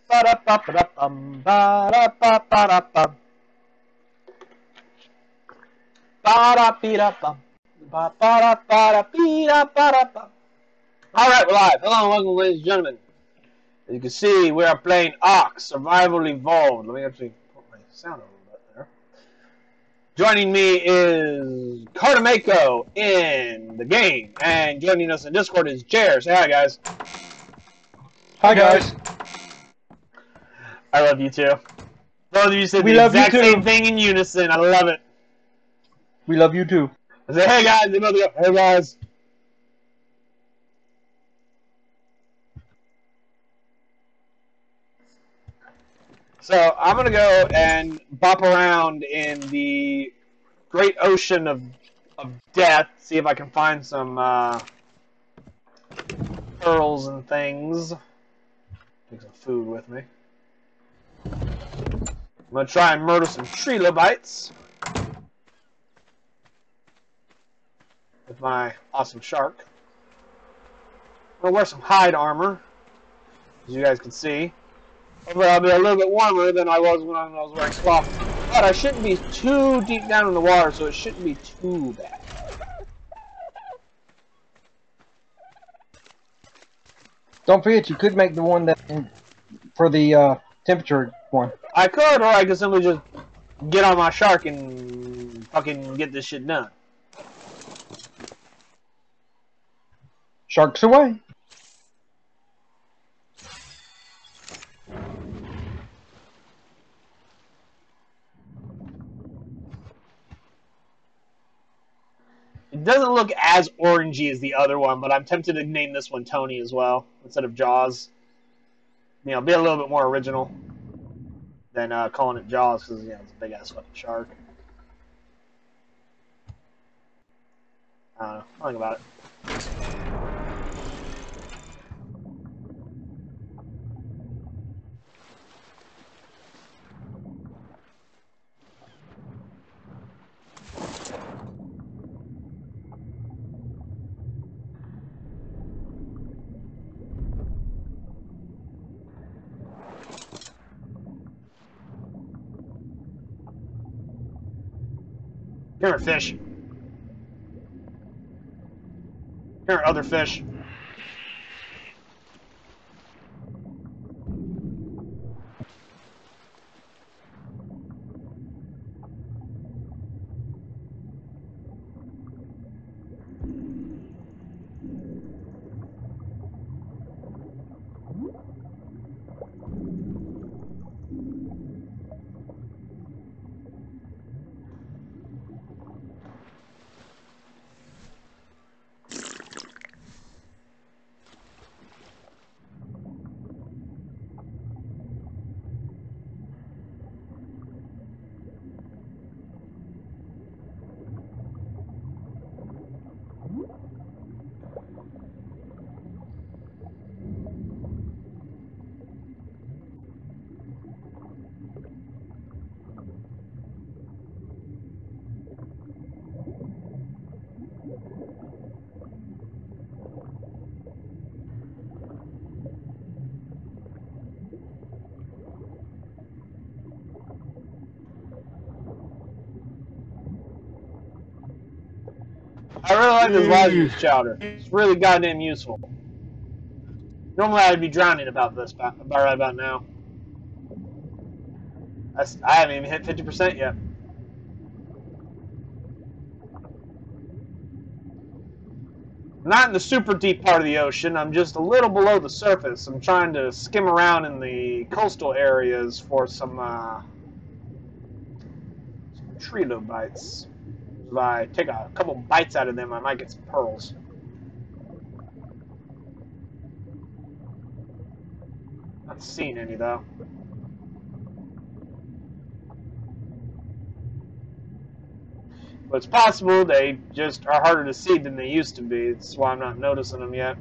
Ba-da-ba-ba-da-bum, ba-da-ba-ba-da-bum. Ba-da-be-da-bum, ba-ba-da-ba-da-be-da-ba-da-bum. All right, we're live. Hello and welcome, ladies and gentlemen. As you can see, we are playing ARK Survival Evolved. Let me actually put my sound a little bit there. Joining me is Cartamako in the game, and joining us in Discord is Jer. Say hi, guys. Hi, guys. I love you too. Both of you said We the love you exact too. same thing in unison. I love it. We love you too. I say, hey guys. They both go, hey guys. So I'm gonna go and bop around in the great ocean of death. See if I can find some pearls and things. Take some food with me. I'm gonna try and murder some trilobites with my awesome shark. I'm gonna wear some hide armor, as you guys can see. Hopefully I'll be a little bit warmer than I was when I was wearing cloth. But I shouldn't be too deep down in the water, so it shouldn't be too bad. Don't forget, you could make the one that for the temperature one. I could, or I could simply just get on my shark and fucking get this shit done. Sharks away. It doesn't look as orangey as the other one, but I'm tempted to name this one Tony as well, instead of Jaws. You know, be a little bit more original than calling it Jaws, because, you know, it's a big-ass fucking shark. I don't know. I'll think about it. Here are fish. Here are other fish. I really like this Lazarus chowder. It's really goddamn useful. Normally I'd be drowning about right about now. I haven't even hit 50% yet. I'm not in the super deep part of the ocean. I'm just a little below the surface. I'm trying to skim around in the coastal areas for some trilobites. If I take a couple bites out of them, I might get some pearls. Not seeing any though. But it's possible they just are harder to see than they used to be. That's why I'm not noticing them yet.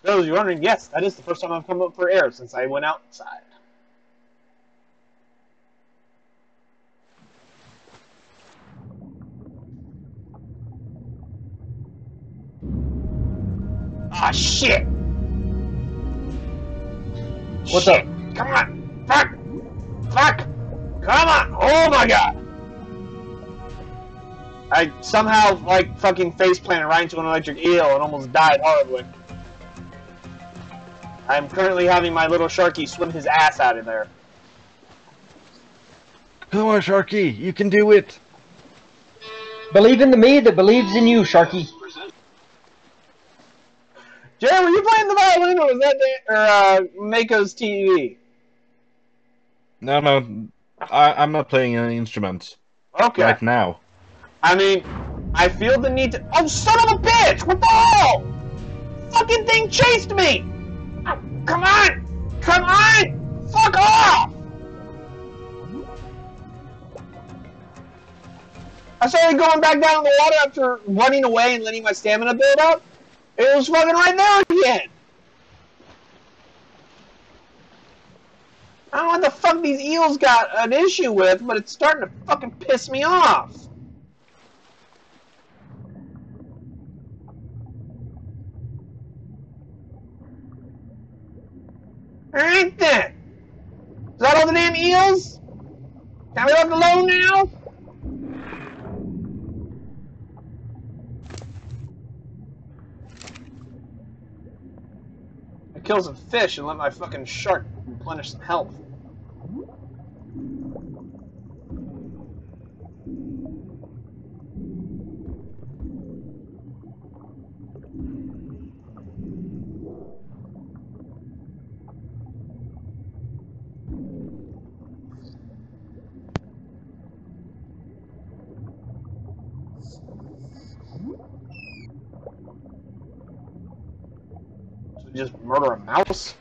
those of you wondering, yes, that is the first time I've come up for air since I went outside. Ah, shit! What's shit. up? Come on! Fuck! Fuck! Come on! Oh my god! I somehow, like, fucking face planted right into an electric eel and almost died horribly. I'm currently having my little Sharky swim his ass out of there. Come on, Sharky, you can do it. Believe in the me that believes in you, Sharky. Jay, were you playing the violin or was that Mako's TV? No, I'm not playing any instruments Okay. right now. I mean, I feel the need to. Oh, son of a bitch! What the hell? Fucking thing chased me! Oh, come on! Come on! Fuck off! I started going back down in the water after running away and letting my stamina build up. It was fucking right there again. I don't know what the fuck these eels got an issue with, but it's starting to fucking piss me off. Alright then. Is that all the damn eels? Can we left alone now? I kill some fish and let my fucking shark replenish some health. So just murder a mouse?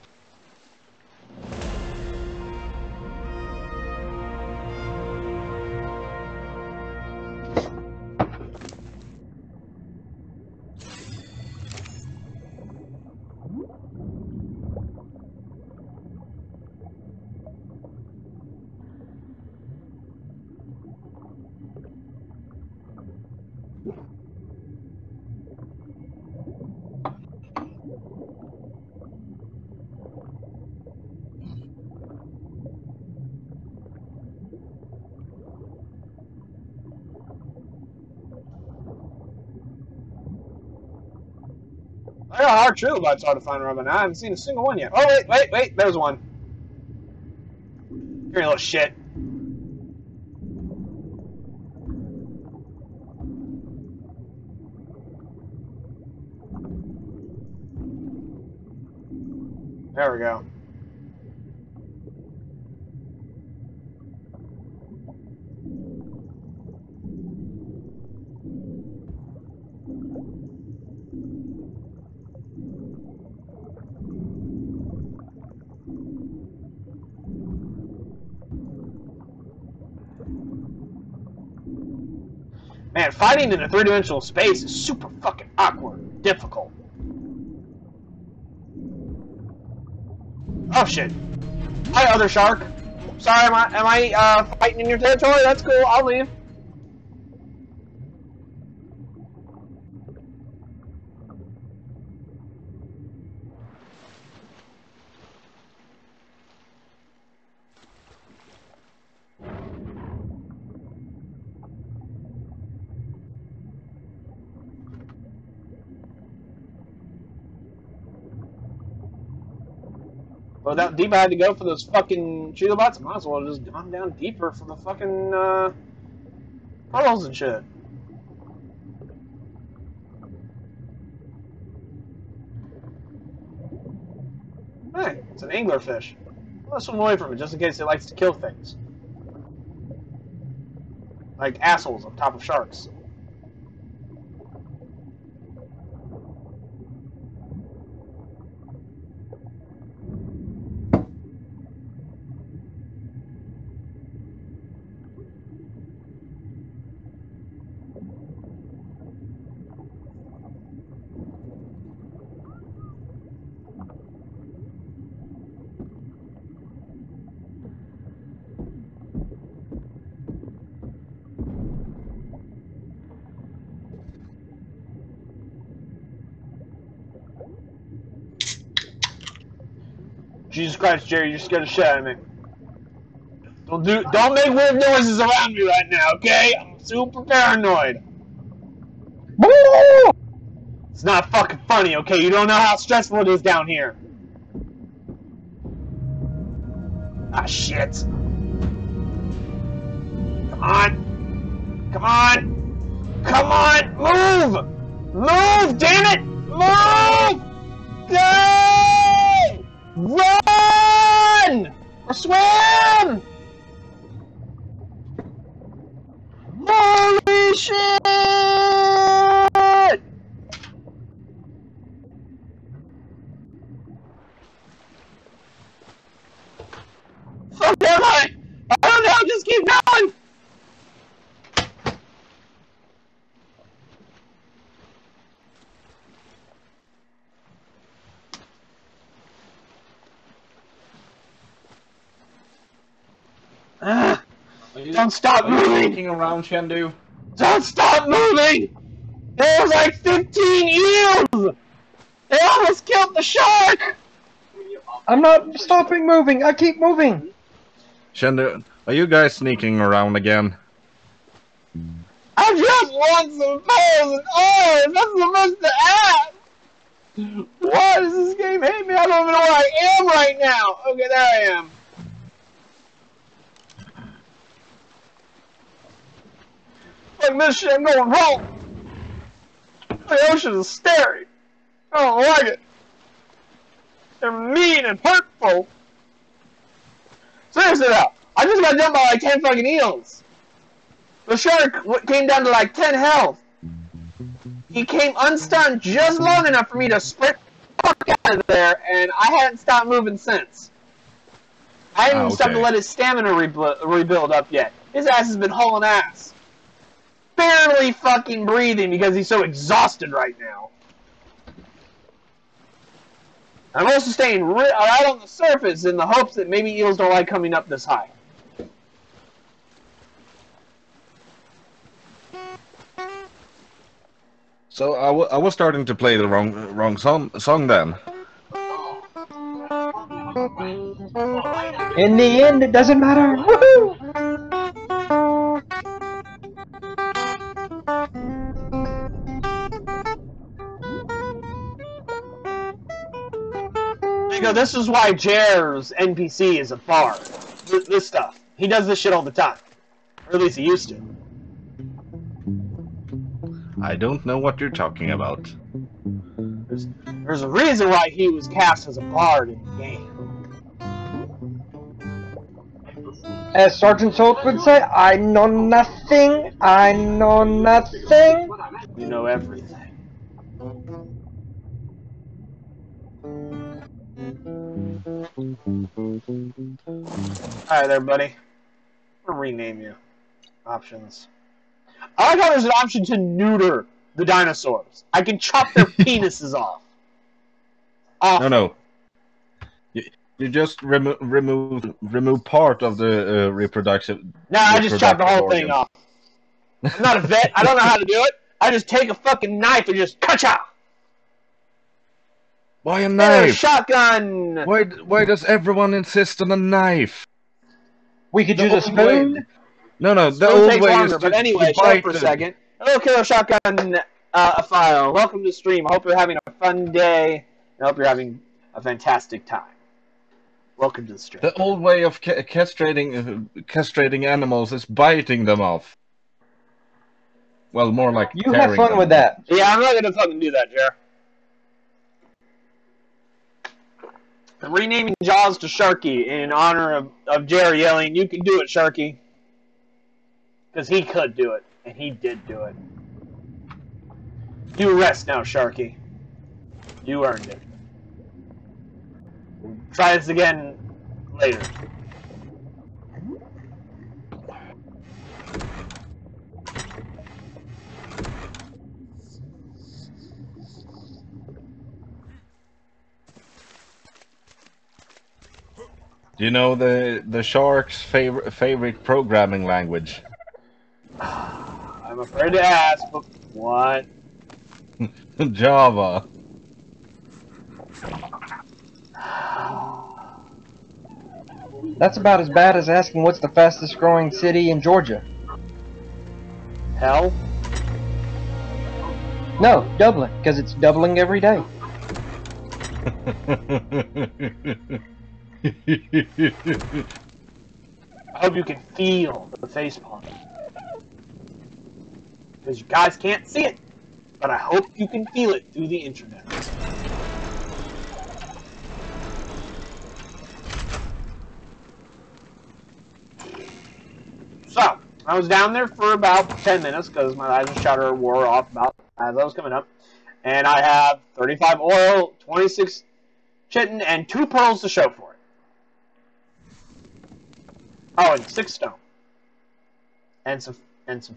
I got hard trilobites hard to find around, but I haven't seen a single one yet. Oh, wait, there's one. Here, you little shit. There we go. Man, fighting in a three-dimensional space is super fucking awkward and difficult. Oh shit. Hi, other shark. Sorry, am I fighting in your territory? That's cool, I'll leave. Well, that deep I had to go for those fucking trilobites, I might as well have just gone down deeper for the fucking puddles and shit. Hey, it's an anglerfish. Let's swim away from it just in case it likes to kill things. Like assholes on top of sharks. Jesus Christ, Jerry, you're scared the shit out of me. Don't make weird noises around me right now, okay? I'm super paranoid. It's not fucking funny, okay? You don't know how stressful it is down here. Ah, shit. Come on. Come on. Come on. Move. Move, damn it. Move. Go. Run. Or swim. Holy shit. Fuck am I? I don't know, just keep going! Don't stop moving! Sneaking around, Shendu? Don't stop moving! There was like 15 eels! They almost killed the shark! I'm not stopping moving. I keep moving. Shendu, are you guys sneaking around again? I just want some pearls and ores! That's the most to ask! Why does this game hate me? I don't even know where I am right now! Okay, there I am. Fuck this shit, I'm going home! The ocean is scary. I don't like it. They're mean and hurtful. Seriously though, I just got jumped by like 10 fucking eels. The shark came down to like 10 health. He came unstunned just long enough for me to sprint the fuck out of there, and I hadn't stopped moving since. I hadn't even stopped to let his stamina rebuild up yet. His ass has been hauling ass. Barely fucking breathing because he's so exhausted right now. I'm also staying right on the surface in the hopes that maybe eels don't like coming up this high. So I was starting to play the wrong song then. In the end, it doesn't matter. Woohoo! This is why Jer's NPC is a bard. This stuff. He does this shit all the time. Or at least he used to. I don't know what you're talking about. There's a reason why he was cast as a bard in the game. As Sergeant Salt would say, I know nothing. I know nothing. You know everything. Alright there, buddy. I'm gonna rename you. Options. I like how there's an option to neuter the dinosaurs. I can chop their penises off. No. You just remove part of the reproduction. No, I just chop the whole thing off. I'm not a vet. I don't know how to do it. I just take a fucking knife and just ka-chow. Why a knife? Shotgun! Why does everyone insist on a knife? We could use a spoon. No, the old way is but anyway, shut up for a second. Hello, Killer Shotgun file. Welcome to the stream. I hope you're having a fun day. I hope you're having a fantastic time. Welcome to the stream. The old way of castrating animals is biting them off. Well, more like you have fun with that. Yeah, I'm not gonna fucking do that, Jer. I'm renaming Jaws to Sharky in honor of Jerry yelling, "You can do it, Sharky." Because he could do it, and he did do it. You rest now, Sharky. You earned it. We'll try this again later. Do you know the shark's favorite programming language? I'm afraid to ask, but what? Java. That's about as bad as asking what's the fastest growing city in Georgia. Hell? No, Dublin, because it's doubling every day. I hope you can feel the facepalm. Because you guys can't see it, but I hope you can feel it through the internet. So, I was down there for about 10 minutes because my eyes and shutter wore off about as I was coming up. And I have 35 oil, 26 chitin, and 2 pearls to show for it. Oh, and 6 stone. And some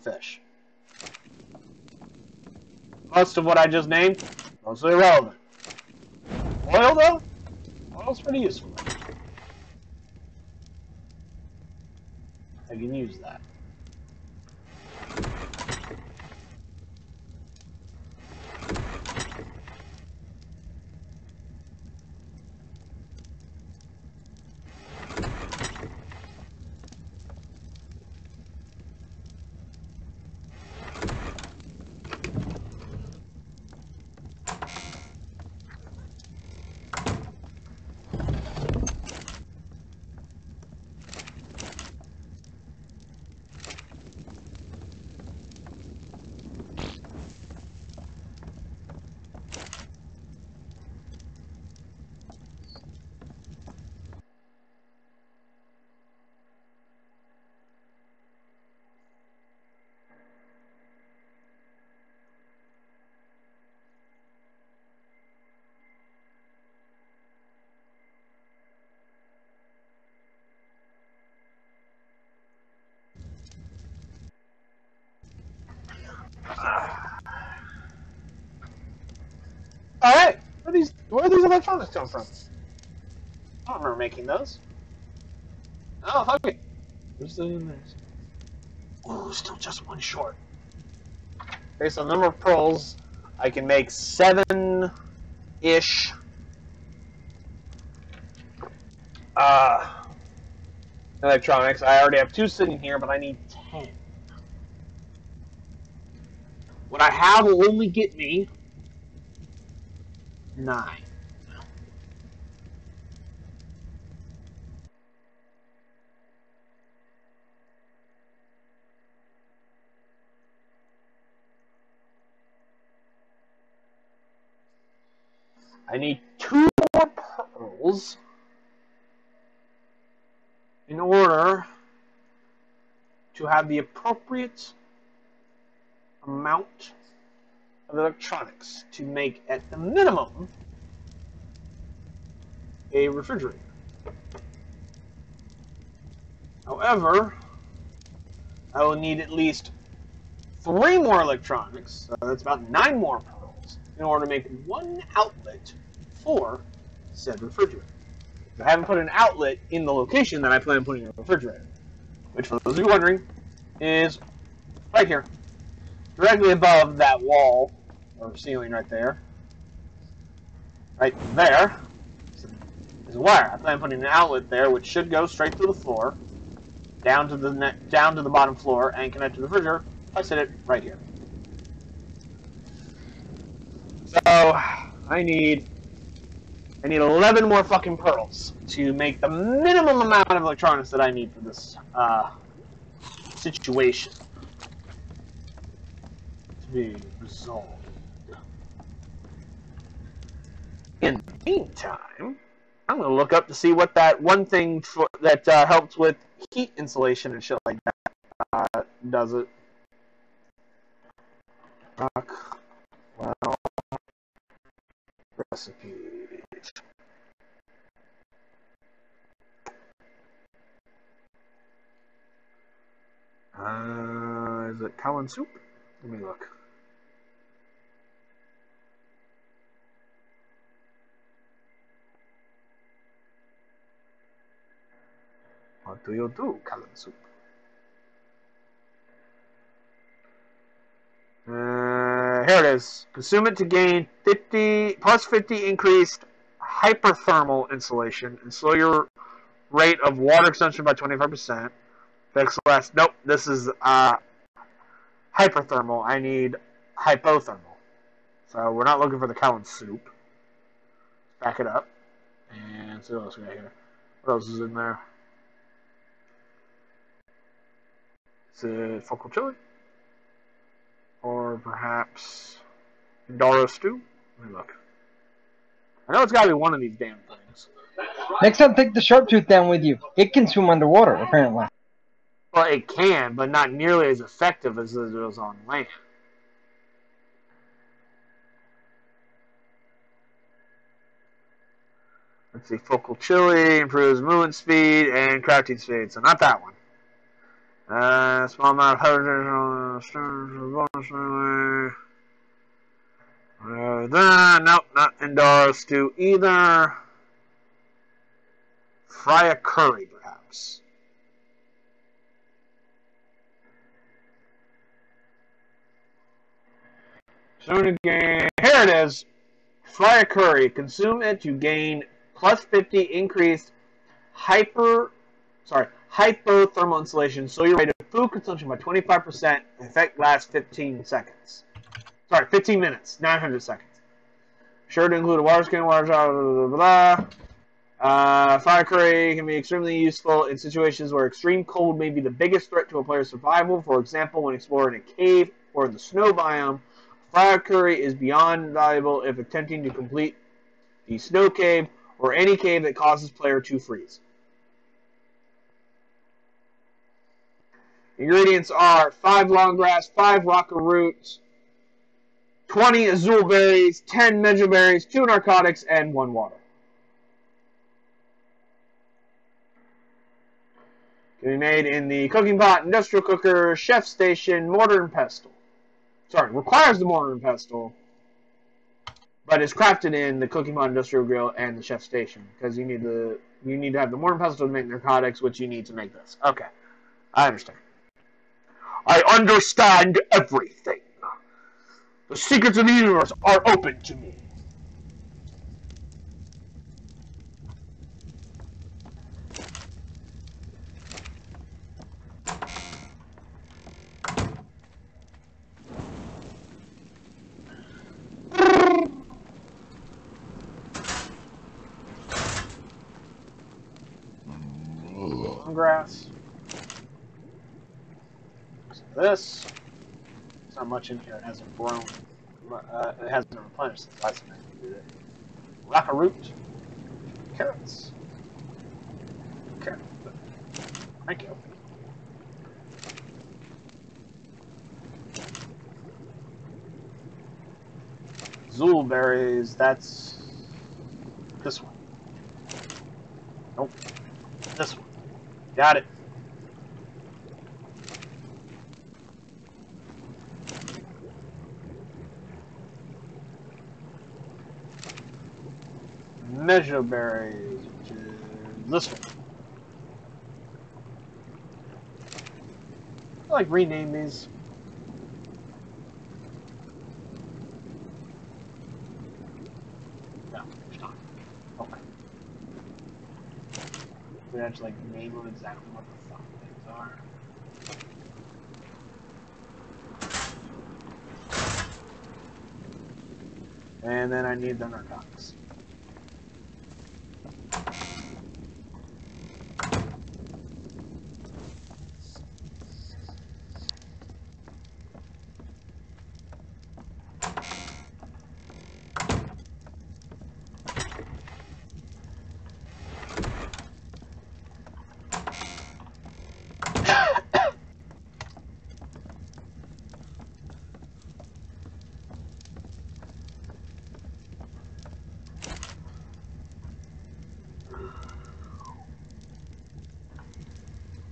fish. Most of what I just named, mostly irrelevant. Oil, though? Oil's pretty useful. I can use that. Alright, where do these electronics come from? I don't remember making those. Oh, fuck it. Where's the next? Oh, still just 1 short. Based on the number of pearls, I can make 7-ish electronics. I already have 2 sitting here, but I need 10. What I have will only get me 9. I need 2 more pearls in order to have the appropriate amount of electronics to make, at the minimum, a refrigerator. However, I will need at least 3 more electronics, so that's about 9 more pearls, in order to make 1 outlet for said refrigerator. I haven't put an outlet in the location that I plan on putting a refrigerator, which, for those of you wondering, is right here, directly above that wall, or ceiling right there. Right there is a wire. I plan on putting an outlet there, which should go straight to the floor, down to the bottom floor, and connect to the refrigerator. I set it right here. So I need 11 more fucking pearls to make the minimum amount of electronics that I need for this situation to be resolved. In the meantime, I'm going to look up to see what that one thing that helps with heat insulation and shit like that does it. Rock, well, recipes. Is it cow and soup? Let me look. What do you do, cow and soup? Here it is. Consume it to gain 50 plus 50 increased hyperthermal insulation and slow your rate of water consumption by 25%. Fix less. Nope, this is hyperthermal. I need hypothermal. So we're not looking for the cow and soup. Back it up. And see what else we got here. What else is in there? Is it focal chili? Or perhaps Indaro stew? Let me look. I know it's got to be one of these damn things. Next time, take the sharp tooth down with you. It can swim underwater, apparently. Well, it can, but not nearly as effective as it is on land. Let's see, focal chili improves movement speed and crafting speed, so not that one. Small amount of nope, not Indaro stew either. Fry a curry, perhaps. Soon again, here it is. Fry a curry. Consume it to gain plus 50 increased hypothermal insulation. So your rate of food consumption by 25%. Effect lasts 15 seconds. Sorry, 15 minutes. 900 seconds. Sure to include a water skin, water jar, blah, blah, blah. Fire curry can be extremely useful in situations where extreme cold may be the biggest threat to a player's survival. For example, when exploring a cave or in the snow biome, fire curry is beyond valuable if attempting to complete the snow cave or any cave that causes player to freeze. Ingredients are 5 long grass, 5 rocker roots, 20 azul berries, 10 mejo berries, 2 narcotics, and 1 water. Can be made in the cooking pot, industrial cooker, chef station, mortar and pestle. Sorry, requires the mortar and pestle, but is crafted in the cooking pot, industrial grill, and the chef station because you need to have the mortar and pestle to make narcotics, which you need to make this. Okay, I understand. I understand everything. The secrets of the universe are open to me. Grass. This. There's not much in here. It hasn't grown. It hasn't been replenished since last time I did it. Rock a root. Carrots. Carrot. Thank you. Azul berries. That's this one. Nope. This one. Got it. Mejo berries, which is this one. I like rename these. No, there's not. Okay. We actually like name them exactly what the fuck things are. And then I need the narcotics.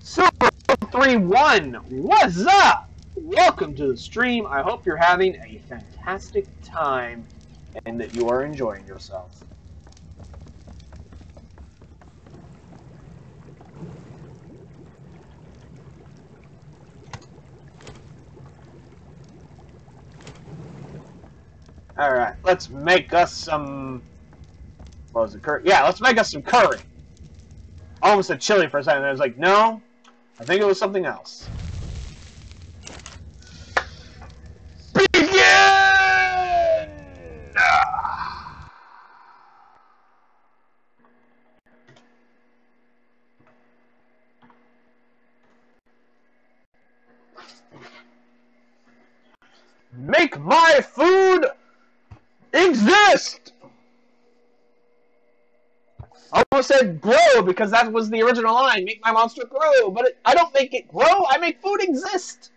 Super31, what's up? Welcome to the stream. I hope you're having a fantastic time and that you are enjoying yourself. Alright, let's make us some... What was it? Curry? Yeah, let's make us some curry. almost said chili for a second. And I was like, no, I think it was something else. Begin! Make my food exist! I almost said grow because that was the original line. Make my monster grow. But I don't make it grow. I make food exist.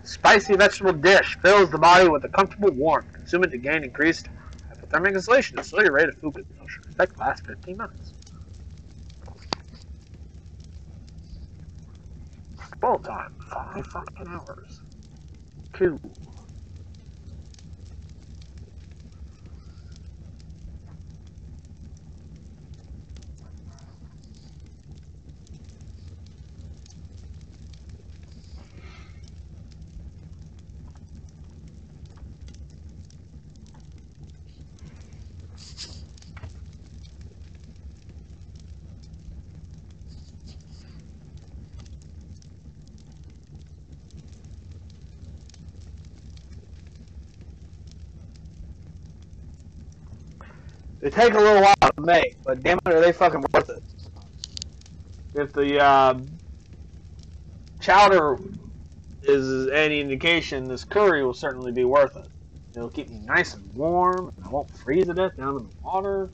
Spicy vegetable dish fills the body with a comfortable warmth. Consume it to gain increased hypothermic insulation and slow your rate of food consumption. Effect lasts 15 minutes. Boil time 5 fucking hours. 2. They take a little while to make, but damn it, are they fucking worth it? If the chowder is any indication, this curry will certainly be worth it. It'll keep me nice and warm, and I won't freeze to death down in the water.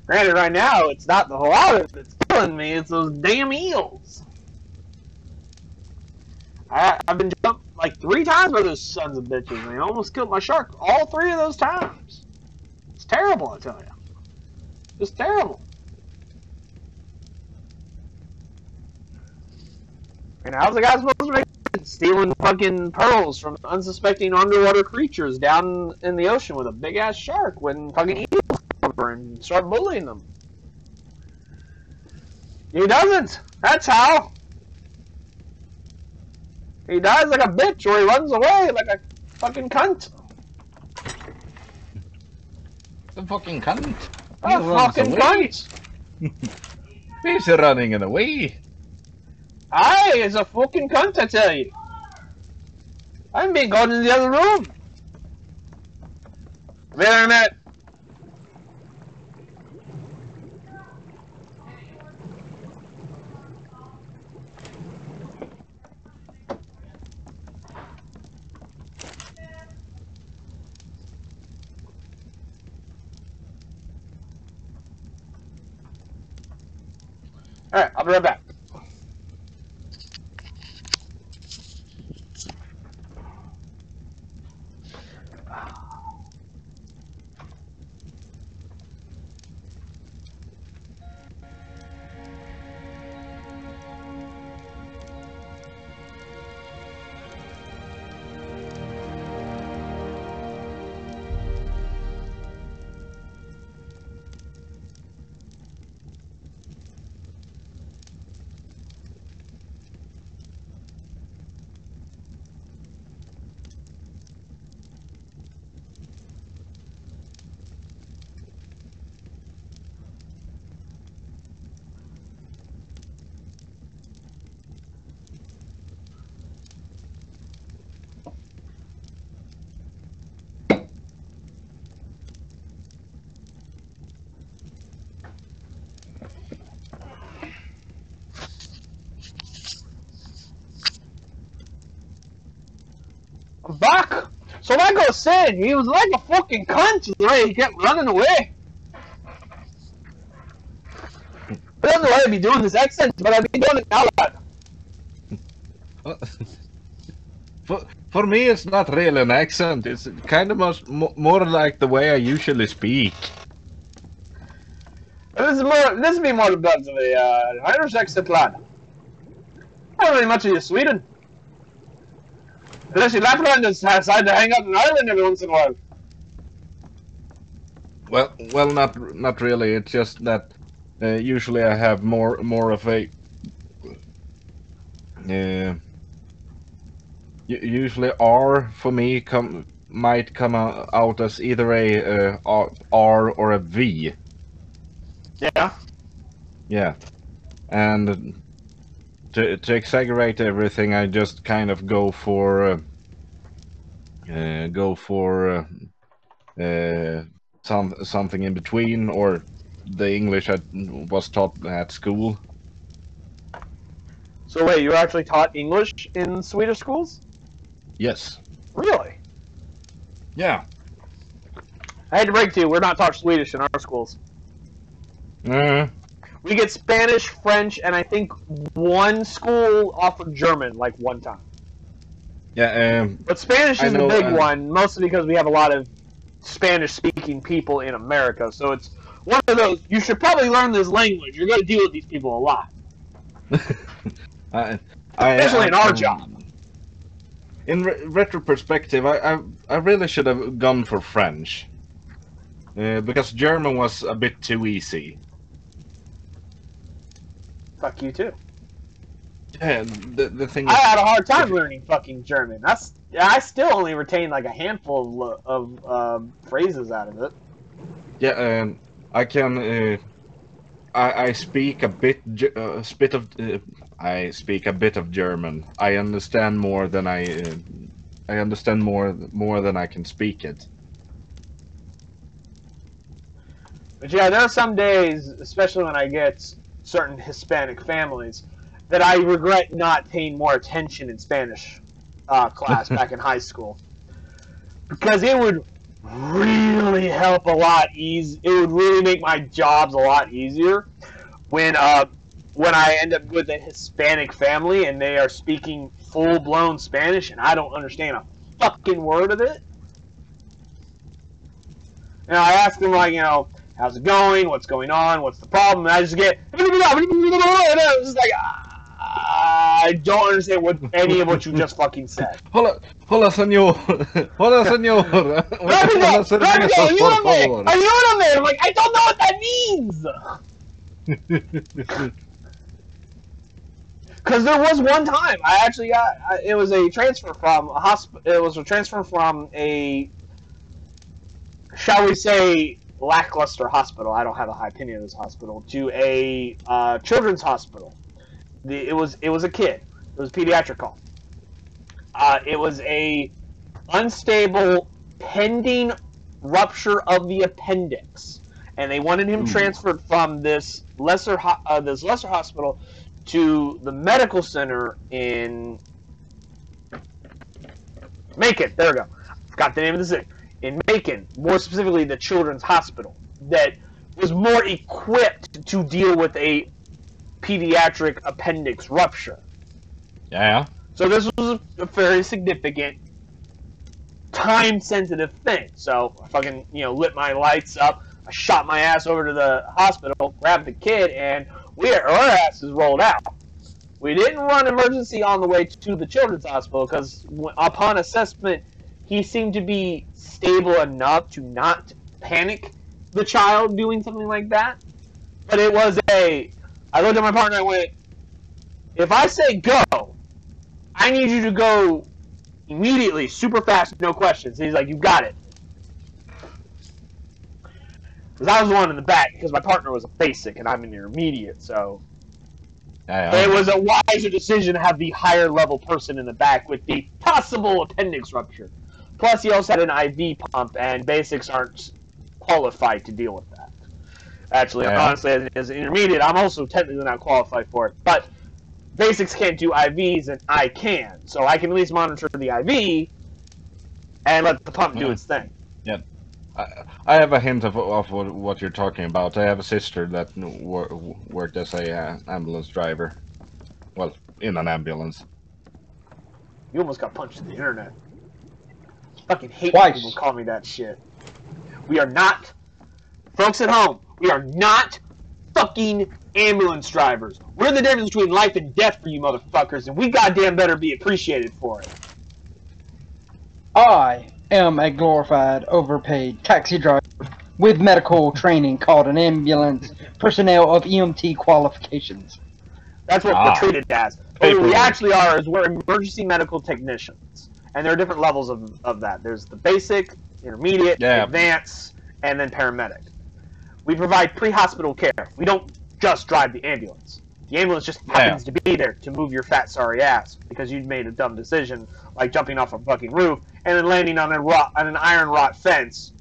Granted, right now, it's not the water that's killing me, it's those damn eels. I've been jumped like 3 times by those sons of bitches, and they almost killed my shark all 3 of those times. It's terrible, I tell you. It's terrible. And how's the guy supposed to make it? Stealing fucking pearls from unsuspecting underwater creatures down in the ocean with a big ass shark when fucking eels come over and start bullying them? He doesn't. That's how. He dies like a bitch or he runs away like a fucking cunt. The fucking cunt. A fucking cunt. He's running away. I is a fucking cunt, I tell you. I'm being gone in the other room. Wait a minute. Alright, I'll be right back. I'm back. So like I was saying, he was like a fucking cunt the way he kept running away. I don't know why I'd be doing this accent, but I'd be doing it now, lad. For me, it's not really an accent. It's kind of more like the way I usually speak. This is me more about the Irish accent, lad. Not really much of you Sweden. Unless you Lapland has decided to hang out in Ireland every once in a while. Well, not really. It's just that usually I have more of a. Usually R for me might come out as either a R or a V. Yeah. Yeah, and to exaggerate everything, I just kind of go for something in between, or the English I was taught at school. So wait, you actually taught English in Swedish schools? Yes. Really? Yeah. I hate to break to you, we're not taught Swedish in our schools. We get Spanish, French, and I think one school offered German, like one time. Yeah. But Spanish is the big one, mostly because we have a lot of Spanish-speaking people in America. So it's one of those, you should probably learn this language. You're going to deal with these people a lot. Especially in our job. In retro perspective, I really should have gone for French. Because German was a bit too easy. Fuck you too. Yeah, the thing I is, had a hard time learning fucking German. I still only retain like a handful of phrases out of it. Yeah, I can. I speak a bit I speak a bit of German. I understand more than I understand more than I can speak it. But yeah, there are some days, especially when I get certain Hispanic families, that I regret not paying more attention in Spanish class back in high school. Because it would really help a lot it would really make my jobs a lot easier when I end up with a Hispanic family and they are speaking full-blown Spanish and I don't understand a fucking word of it. And I ask them, like, how's it going? What's going on? What's the problem? And I just get, and I was just like, I don't understand any of what you just fucking said. Hola, señor. Hola, señor. Ayúdame. I'm like, I don't know what that means. Because there was one time I actually got, it was a transfer from a hospital. It was a transfer from a, shall we say, lackluster hospital. I don't have a high opinion of this hospital. To a children's hospital. It was a kid. It was a pediatric call. It was a unstable pending rupture of the appendix, and they wanted him transferred from this lesser hospital to the medical center in Macon. There we go. Forgot the name of the city. In Macon, more specifically the Children's Hospital, that was more equipped to deal with a pediatric appendix rupture. Yeah. So this was a very significant, time-sensitive thing. So I fucking, lit my lights up. I shot my ass over to the hospital, grabbed the kid, and our asses rolled out. We didn't run emergency on the way to the children's hospital because upon assessment, he seemed to be stable enough to not panic the child doing something like that. But it was I looked at my partner and I went, if I say go, I need you to go immediately, super fast, no questions. And he's like, you got it. Because I was the one in the back, because my partner was a basic and I'm an intermediate, so it was a wiser decision to have the higher level person in the back with the possible appendix rupture. Plus, he also had an IV pump, and basics aren't qualified to deal with that. Actually, honestly, as an intermediate, I'm also technically not qualified for it. But basics can't do IVs, and I can. So I can at least monitor the IV and let the pump do its thing. Yeah. I have a hint of what you're talking about. I have a sister that worked as a ambulance driver. Well, in an ambulance. You almost got punched in the internet. Fucking hate when people call me that shit. We are not, folks at home, we are not fucking ambulance drivers. We're the difference between life and death for you motherfuckers, and we goddamn better be appreciated for it. I am a glorified, overpaid taxi driver with medical training called an ambulance personnel of EMT qualifications. That's what we're treated as. What we actually are is we're emergency medical technicians. And there are different levels of that. There's the basic, intermediate, advanced, and then paramedic. We provide pre-hospital care. We don't just drive the ambulance. The ambulance just happens to be there to move your fat, sorry ass because you made a dumb decision, like jumping off a fucking roof and then landing on an iron rot fence,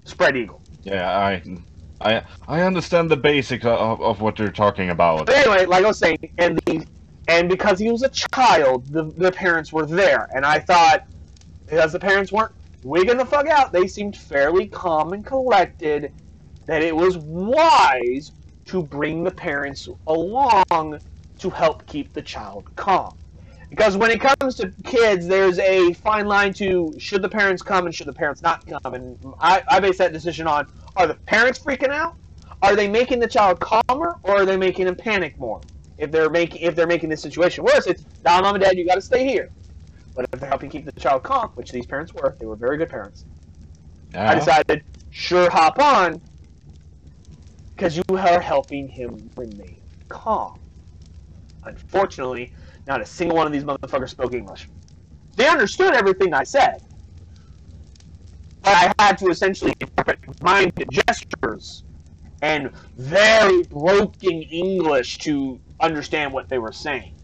spread eagle. Yeah, I understand the basics of what you're talking about. But anyway, like I was saying, and because he was a child, the parents were there, and I thought, because the parents weren't wigging the fuck out, they seemed fairly calm and collected, that it was wise to bring the parents along to help keep the child calm. Because when it comes to kids, there's a fine line to should the parents come and should the parents not come, and I base that decision on, are the parents freaking out? Are they making the child calmer, or are they making him panic more? If they're making this situation worse, it's, nah, mom and dad, you got to stay here. But if they're helping keep the child calm, which these parents were, they were very good parents. I decided, sure, hop on, because you are helping him remain calm. Unfortunately, not a single one of these motherfuckers spoke English. They understood everything I said, but I had to essentially interpret mind gestures and very broken English to understand what they were saying.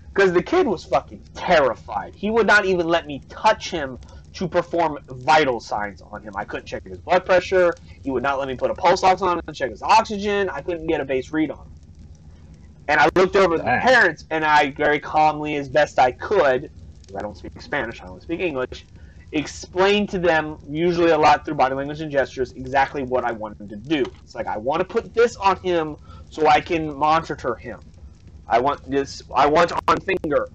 Because the kid was fucking terrified. He would not even let me touch him to perform vital signs on him. I couldn't check his blood pressure. He would not let me put a pulse ox on him and check his oxygen. I couldn't get a base read on him. And I looked over at the parents, and I very calmly, as best I could, because I don't speak Spanish, I only speak English, explained to them, usually a lot through body language and gestures, exactly what I wanted to do. It's like, I want to put this on him so I can monitor him. I want this, I want on finger.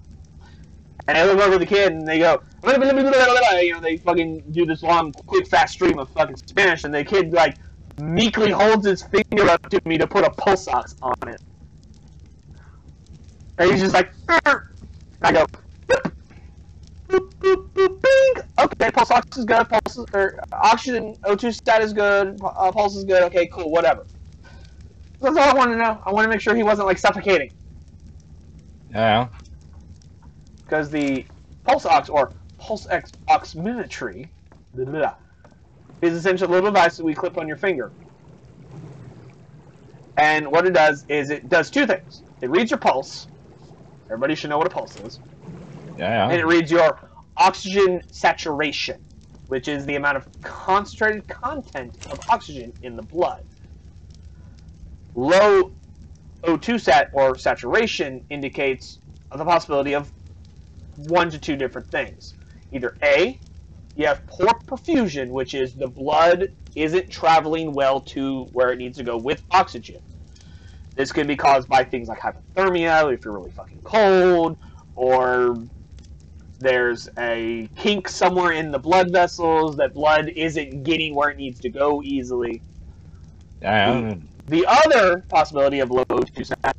And I look over at the kid and they go, they fucking do this long, quick, fast stream of fucking Spanish, and the kid, like, meekly holds his finger up to me to put a pulse ox on it. And he's just like, and I go, boop, boop, boop, boop, bing. Okay, pulse ox is good, oxygen O2 stat is good, pulse is good, okay, cool, whatever. That's all I wanted to know. I wanted to make sure he wasn't, like, suffocating. Yeah. Because the pulse ox, or pulse oximetry, is essentially a little device that we clip on your finger. And what it does is it does two things. It reads your pulse. Everybody should know what a pulse is. Yeah. And it reads your oxygen saturation, which is the amount of concentrated content of oxygen in the blood. Low O2 sat or saturation indicates the possibility of one to two different things. Either A, you have poor perfusion, which is the blood isn't traveling well to where it needs to go with oxygen. This could be caused by things like hypothermia, if you're really fucking cold, or there's a kink somewhere in the blood vessels that blood isn't getting where it needs to go easily. Yeah. The other possibility of low O2 sat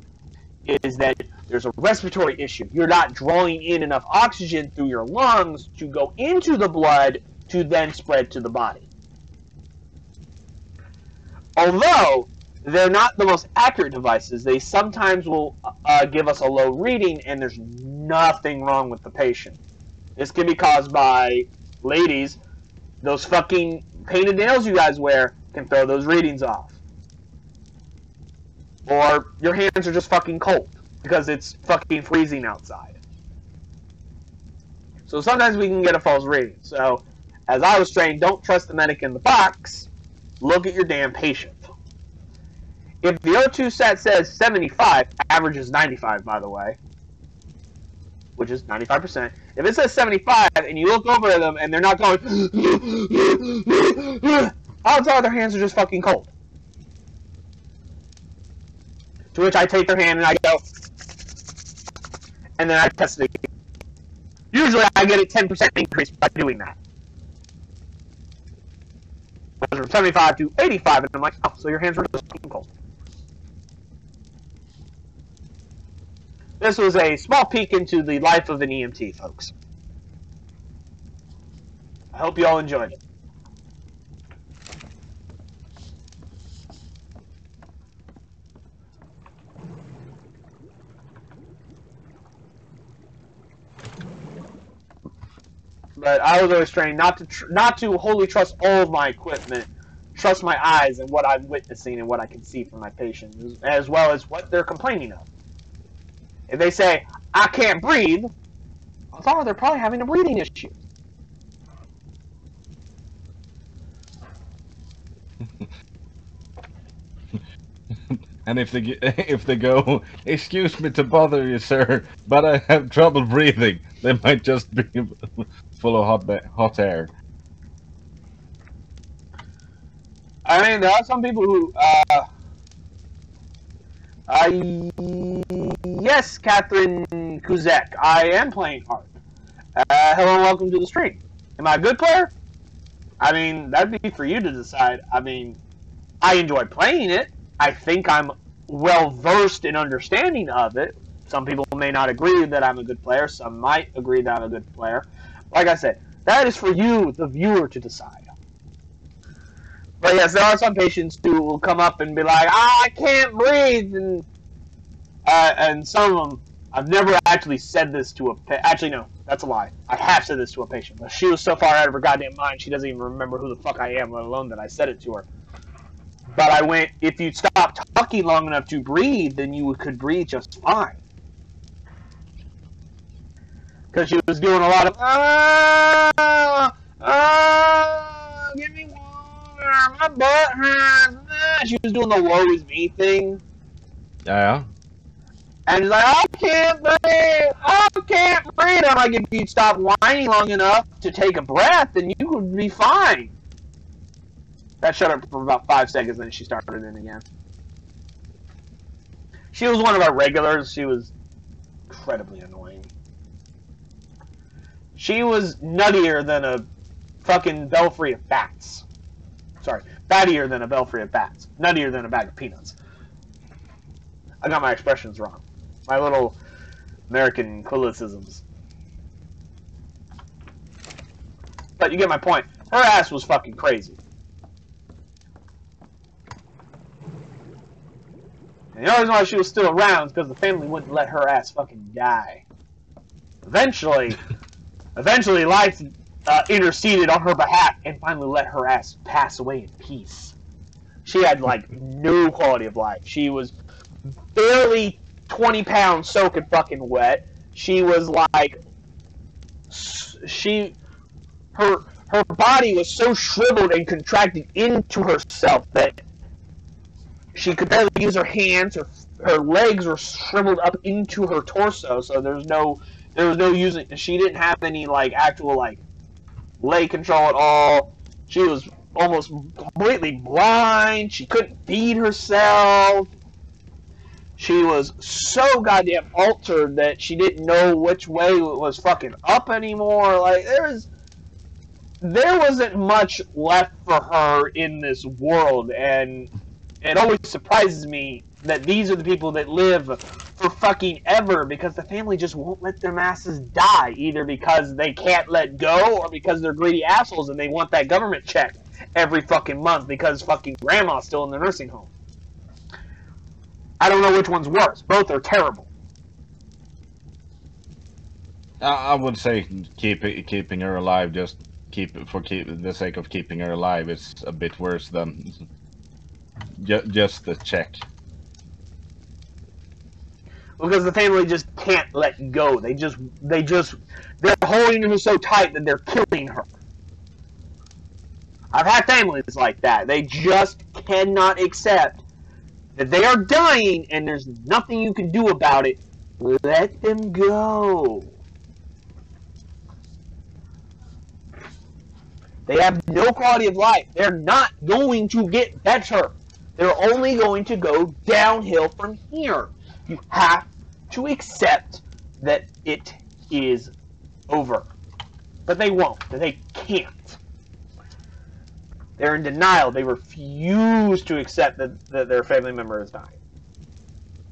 is that there's a respiratory issue. You're not drawing in enough oxygen through your lungs to go into the blood to then spread to the body. Although they're not the most accurate devices, they sometimes will give us a low reading and there's nothing wrong with the patient. This can be caused by, ladies, those fucking painted nails you guys wear can throw those readings off. Or your hands are just fucking cold because it's fucking freezing outside. So sometimes we can get a false reading. So, as I was trained, don't trust the medic in the box. Look at your damn patient. If the O2 sat says 75, average is 95, by the way, which is 95%. If it says 75 and you look over at them and they're not going, odds are their hands are just fucking cold. To which I take their hand and I go, and then I test it again. Usually I get a 10% increase by doing that. It goes from 75 to 85, and I'm like, oh, so your hands were just fucking cold. This was a small peek into the life of an EMT, folks. I hope you all enjoyed it. But I was always trained not to wholly trust all of my equipment, trust my eyes and what I'm witnessing and what I can see from my patients, as well as what they're complaining of. If they say, I can't breathe, odds are they're probably having a breathing issue. And if they go, excuse me to bother you, sir, but I have trouble breathing, they might just be full of hot air. I mean, there are some people who, yes, Catherine Kuzek, I am playing ARK. Hello and welcome to the stream. Am I a good player? I mean, that'd be for you to decide. I mean, I enjoy playing it. I think I'm well-versed in understanding of it. Some people may not agree that I'm a good player. Some might agree that I'm a good player. Like I said, that is for you, the viewer, to decide. But yes, there are some patients who will come up and be like, I can't breathe, and some of them, I've never actually said this to a patient. Actually, no, that's a lie. I have said this to a patient, but she was so far out of her goddamn mind, she doesn't even remember who the fuck I am, let alone that I said it to her. But I went, if you stop talking long enough to breathe, then you could breathe just fine. Because she was doing a lot of, give me water, my butt hurts. She was doing the woe is me thing. Yeah. And she's like, I can't breathe, I can't breathe. I'm like, if you'd stop whining long enough to take a breath, then you would be fine. That shut up for about 5 seconds, then she started in again. She was one of our regulars. She was incredibly annoying. She was nuttier than a fucking belfry of bats. Sorry, fattier than a belfry of bats. Nuttier than a bag of peanuts. I got my expressions wrong. My little American colloquialisms. But you get my point. Her ass was fucking crazy. And the only reason why she was still around is because the family wouldn't let her ass fucking die. Eventually life interceded on her behalf and finally let her ass pass away in peace. She had like no quality of life. She was barely 20 pounds soaking fucking wet. She was like, her body was so shriveled and contracted into herself that she could barely use her hands. Her legs were shriveled up into her torso, so there was no using. She didn't have any like actual like leg control at all. She was almost completely blind. She couldn't feed herself. She was so goddamn altered that she didn't know which way was fucking up anymore. Like there wasn't much left for her in this world, and it always surprises me that these are the people that live for fucking ever because the family just won't let their asses die, either because they can't let go or because they're greedy assholes and they want that government check every fucking month because fucking grandma's still in the nursing home. I don't know which one's worse. Both are terrible. I would say keeping her alive, just for the sake of keeping her alive, is a bit worse than just the check. Because the family just can't let go. They're holding her so tight that they're killing her. I've had families like that. They just cannot accept that they are dying and there's nothing you can do about it. Let them go. They have no quality of life. They're not going to get better. They're only going to go downhill from here. You have to accept that it is over. But they won't. They can't. They're in denial. They refuse to accept that their family member is dying.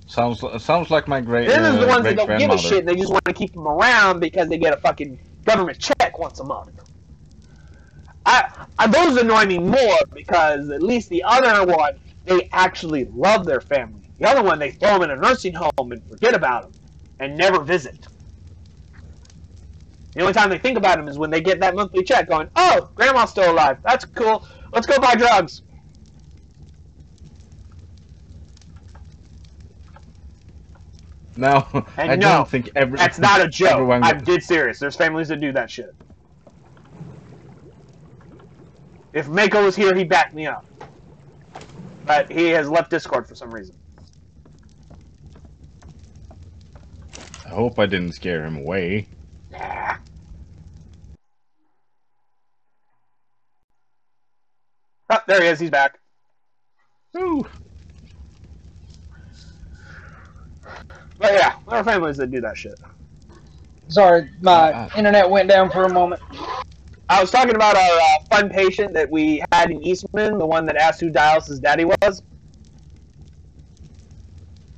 Sounds like my great This is the ones that don't give a grandmother. shit. They just want to keep them around because they get a fucking government check once a month. Those annoy me more because at least the other one, they actually love their family. The other one, they throw them in a nursing home and forget about them and never visit. The only time they think about them is when they get that monthly check going, oh, grandma's still alive. That's cool. Let's go buy drugs. No, And I no, don't think that's not a joke. everyone I'm dead serious. There's families that do that shit. If Mako was here, he'd back me up. But he has left Discord for some reason. I hope I didn't scare him away. Nah. Oh, there he is. He's back. Woo. But yeah, there are families that do that shit. Sorry, my internet went down for a moment. I was talking about our fun patient that we had in Eastman, the one that asked who Dialysis' daddy was.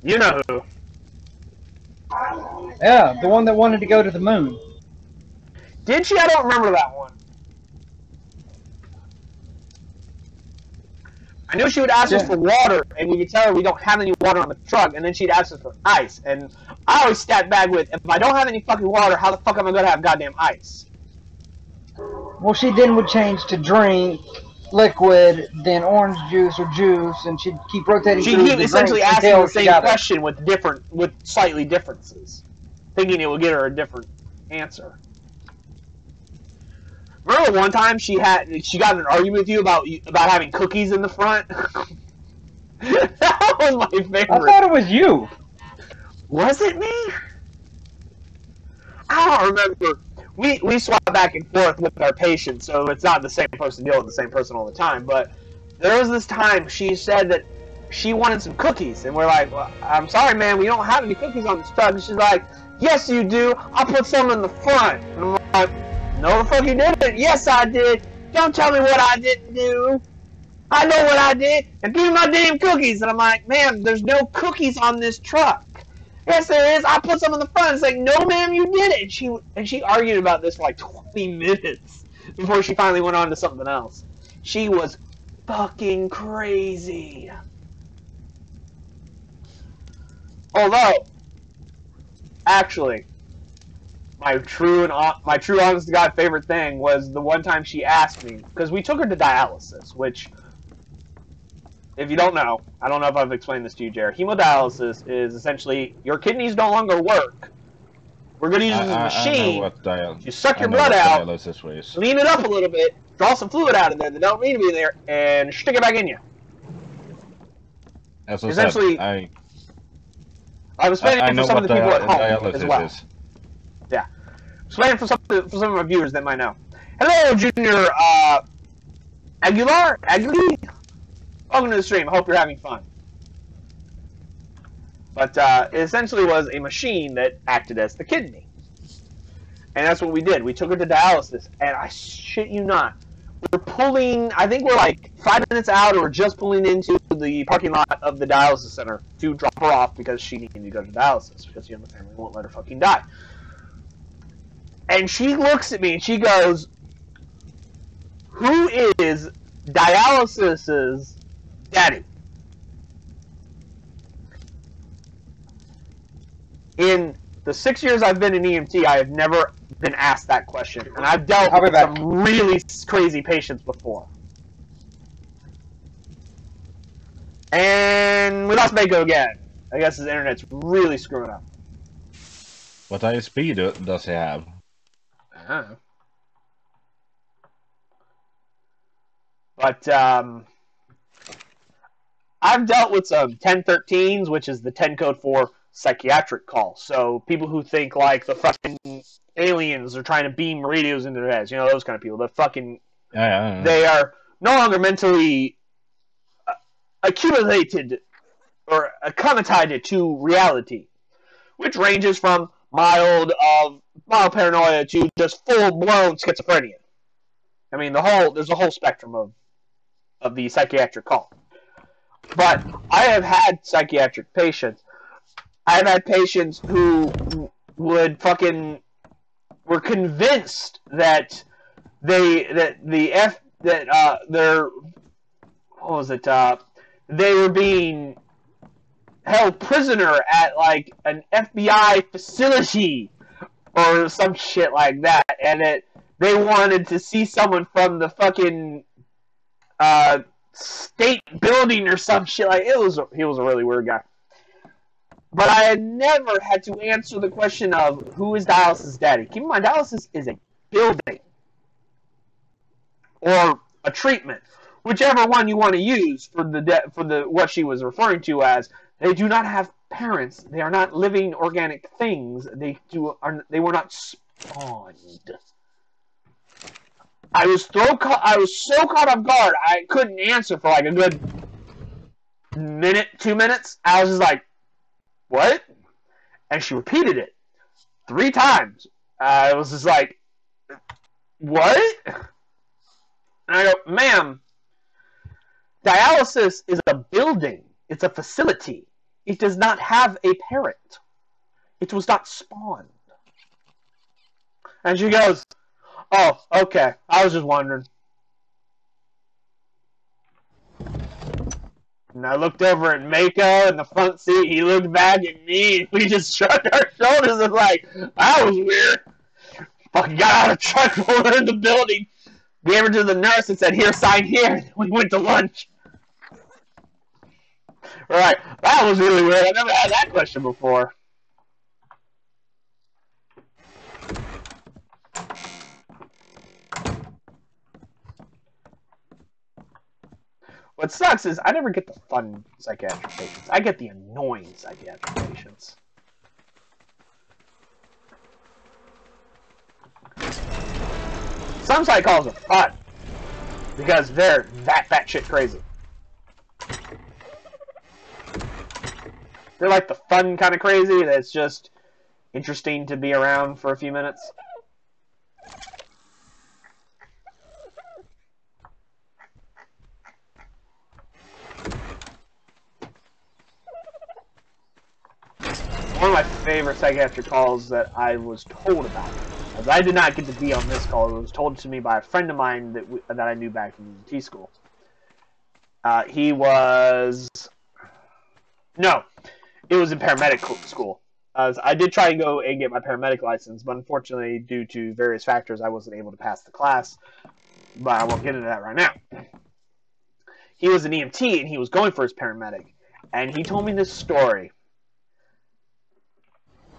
You know who. Yeah, the one that wanted to go to the moon. Did she? I don't remember that one. I knew she would ask us for water, and we could tell her we don't have any water on the truck, and then she'd ask us for ice. And I always stat back with, if I don't have any fucking water, how the fuck am I going to have goddamn ice? Well, she then would change to drink, liquid, then orange juice or juice, and she'd keep rotating She'd through keep the essentially drinks asking until the she same got it. question with slightly differences, thinking it would get her a different answer. Remember one time she got in an argument with you about having cookies in the front? That was my favorite. I thought it was you. Was it me? I don't remember. We swap back and forth with our patients, so it's not the same person dealing with the same person all the time. But there was this time she said that she wanted some cookies, and we're like, well, I'm sorry, man, we don't have any cookies on this truck. And she's like, yes, you do. I'll put some in the front. And I'm like, no, the fuck you didn't. Yes, I did. Don't tell me what I didn't do. I know what I did. And give me my damn cookies. And I'm like, ma'am, there's no cookies on this truck. Yes, there is. I put some in the front. It's like, no, ma'am, you did it. And she argued about this for like 20 minutes before she finally went on to something else. She was fucking crazy. Although, actually, my true honest to God favorite thing was the one time she asked me, because we took her to dialysis, which, if you don't know, I don't know if I've explained this to you, Jared. Hemodialysis is essentially your kidneys no longer work. We're going to use this machine. You suck your blood out, clean it up a little bit, draw some fluid out of there that don't need to be there, and stick it back in you. As essentially, I was explaining for some of the people at home as well. Is. Yeah, explaining for some of my viewers that might know. Hello, Junior Aguilar. Welcome to the stream. I hope you're having fun. But it essentially was a machine that acted as the kidney. And that's what we did. We took her to dialysis, and I shit you not, we're pulling, I think we're like 5 minutes out, or we're just pulling into the parking lot of the dialysis center to drop her off because she needed to go to dialysis, because the family won't let her fucking die. And she looks at me and she goes, "Who is dialysis's daddy?" In the 6 years I've been in EMT, I have never been asked that question, and I've dealt with some really crazy patients before. And we lost Mako again. I guess his internet's really screwing up. What ISP does he have? I don't know. But I've dealt with some 1013s, which is the 10 code for psychiatric call. So people who think like the fucking aliens are trying to beam radios into their heads, you know, those kind of people. The fucking they are no longer mentally accumulated or accommodated to reality, which ranges from mild paranoia to just full blown schizophrenia. I mean, there's a whole spectrum of the psychiatric call. But I have had psychiatric patients. I've had patients who were convinced that they were being held prisoner at like an FBI facility or some shit like that, and that they wanted to see someone from the fucking state building or some shit like. He was a really weird guy. But I had never had to answer the question of who is dialysis daddy. Keep in mind, dialysis is a building or a treatment, whichever one you want to use for the what she was referring to as. They do not have parents. They are not living organic things. They were not spawned. I was so caught off guard. I couldn't answer for like a good minute, 2 minutes. I was just like, "What?" And she repeated it 3 times. I was just like, "What?" And I go, "Ma'am, dialysis is a building. It's a facility. It does not have a parent. It was not spawned." And she goes, "Oh, okay. I was just wondering." And I looked over at Mako in the front seat. He looked back at me. And we just shrugged our shoulders and like, that was weird. Fucking got out of the truck, rolled into the building, gave her to the nurse and said, "Here, sign here." We went to lunch. Right. That was really weird. I never had that question before. What sucks is I never get the fun psychiatric patients. I get the annoying psychiatric patients. Some psych calls are fun because they're that batshit crazy. They're like the fun kind of crazy that's just interesting to be around for a few minutes. One of my favorite psychiatric calls that I was told about, as I did not get to be on this call, it was told to me by a friend of mine that I knew back in T school. It was in paramedic school. I did try and go and get my paramedic license, but unfortunately, due to various factors, I wasn't able to pass the class. But I won't get into that right now. He was an EMT, and he was going for his paramedic. And he told me this story.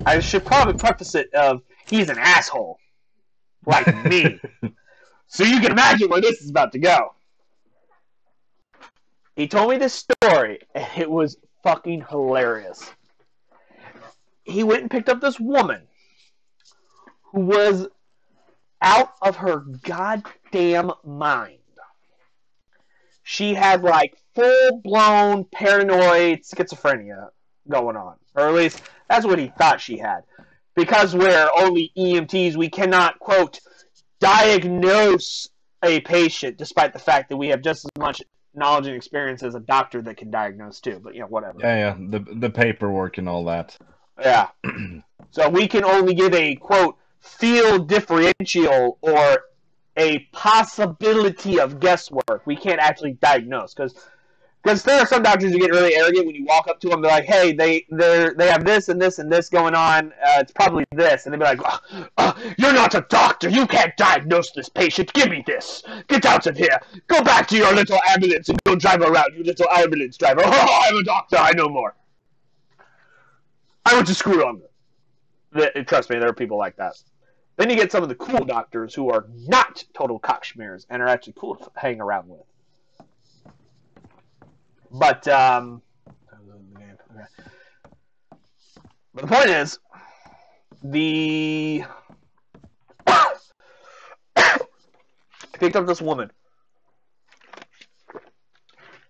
I should probably preface it of, he's an asshole. Like me. So you can imagine where this is about to go. He told me this story, and it was fucking hilarious. He went and picked up this woman who was out of her goddamn mind. She had like full-blown paranoid schizophrenia going on. Or at least that's what he thought she had. Because we're only EMTs, we cannot, quote, diagnose a patient, despite the fact that we have just as much knowledge and experience as a doctor that can diagnose too. But, whatever. Yeah, the paperwork and all that. Yeah. So we can only give a, quote, field differential or a possibility of guesswork. We can't actually diagnose. Because there are some doctors who get really arrogant when you walk up to them. They're like, hey, they have this and this and this going on. It's probably this. And they'll be like, you're not a doctor. You can't diagnose this patient. Give me this. Get out of here. Go back to your little ambulance and go drive around, you little ambulance driver. Oh, I'm a doctor. I know more. I went to school longer. Trust me, there are people like that. Then you get some of the cool doctors who are not total cockschmears and are actually cool to hang around with. But the point is, I picked up this woman,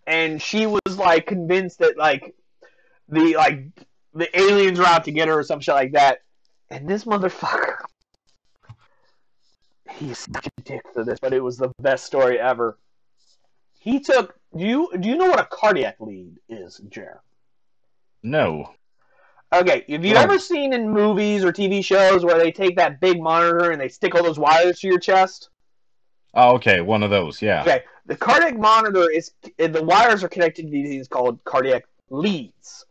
and she was like convinced that the aliens were out to get her or some shit like that. And this motherfucker, he's such a dick for this, but it was the best story ever. He took. Do you know what a cardiac lead is, Jer? No. Okay, have you ever seen in movies or TV shows where they take that big monitor and they stick all those wires to your chest? Oh, okay, one of those, yeah. Okay, the cardiac monitor the wires are connected to these things called cardiac leads,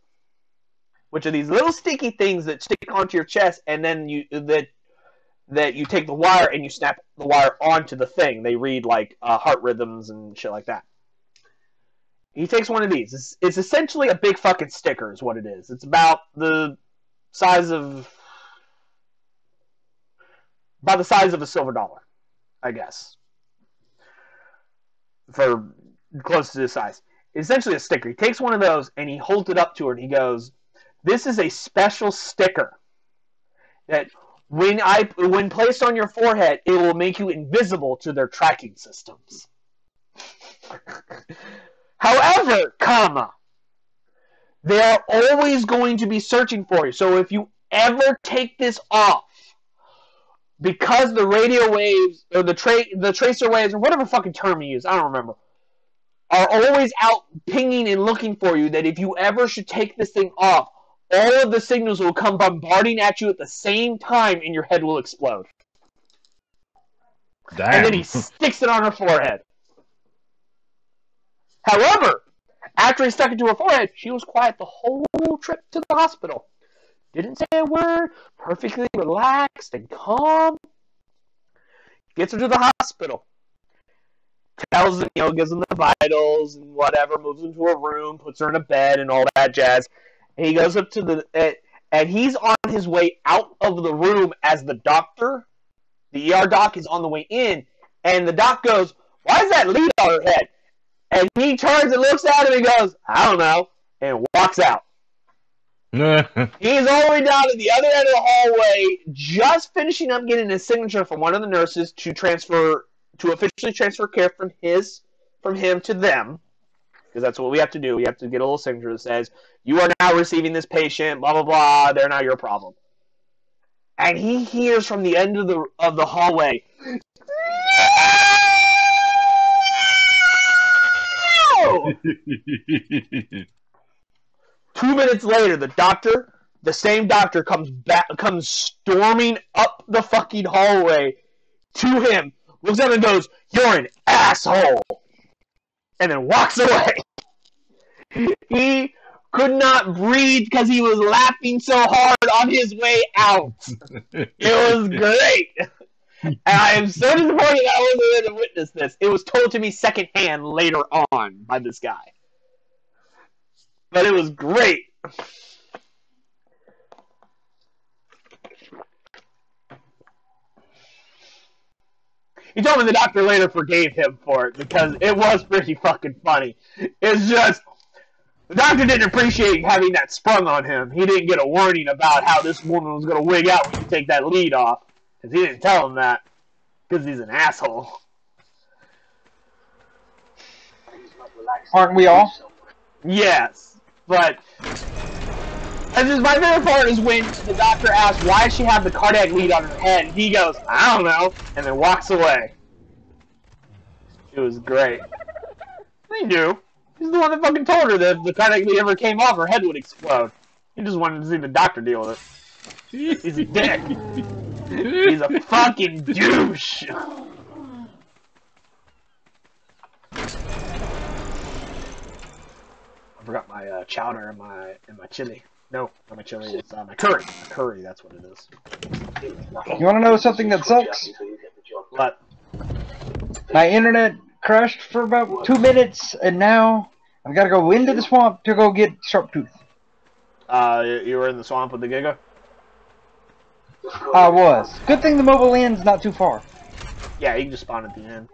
which are these little sticky things that stick onto your chest, and then you take the wire and you snap the wire onto the thing. They read like heart rhythms and shit like that. He takes one of these. It's essentially a big fucking sticker is what it is. It's about the size of a silver dollar, I guess. For close to this size. It's essentially a sticker. He takes one of those and he holds it up to her and he goes, "This is a special sticker that when placed on your forehead, it will make you invisible to their tracking systems. However, they are always going to be searching for you. So if you ever take this off, because the radio waves or the tracer waves or whatever fucking term you use, I don't remember, are always out pinging and looking for you, that if you ever should take this thing off, all of the signals will come bombarding at you at the same time and your head will explode." Damn. And then he sticks it on her forehead. However, after he stuck it to her forehead, she was quiet the whole trip to the hospital. Didn't say a word, perfectly relaxed and calm. Gets her to the hospital. Tells them, gives them the vitals and whatever, moves them to her room, puts her in a bed and all that jazz. And he goes up to and he's on his way out of the room as the doctor, the ER doc, is on the way in. And the doc goes, "Why is that lead on her head?" And he turns and looks at him and goes, "I don't know," and walks out. He's all the way down at the other end of the hallway, just finishing up getting his signature from one of the nurses to officially transfer care from him to them, because that's what we have to do. We have to get a little signature that says, "You are now receiving this patient, blah blah blah. They're not your problem." And he hears from the end of the hallway, "No!" 2 minutes later, the same doctor comes storming up the fucking hallway to him, looks at him and goes, "You're an asshole," and then walks away. He could not breathe because he was laughing so hard on his way out. It was great. And I am so disappointed that I wasn't there to witness this. It was told to me secondhand later on by this guy. But it was great. He told me the doctor later forgave him for it because it was pretty fucking funny. It's just, the doctor didn't appreciate having that sprung on him. He didn't get a warning about how this woman was going to wig out when you take that lead off. Because he didn't tell him that. Because he's an asshole. Aren't we all? Yes. But, and just my favorite part is when the doctor asks, why does she have the cardiac lead on her head? And he goes, I don't know. And then walks away. It was great. He knew. He's the one that fucking told her that if the cardiac lead ever came off, her head would explode. He just wanted to see the doctor deal with it. He's a dick. He's a fucking douche. I forgot my chowder and my chili. No, not my chili. It's my curry. My curry. That's what it is. You want to know something that sucks? What? My internet crashed for about 2 minutes, and now I've got to go into the swamp to go get Sharptooth. You were in the swamp with the Giga? I was. Good thing the mobile end's not too far. Yeah, you can just spawn at the end.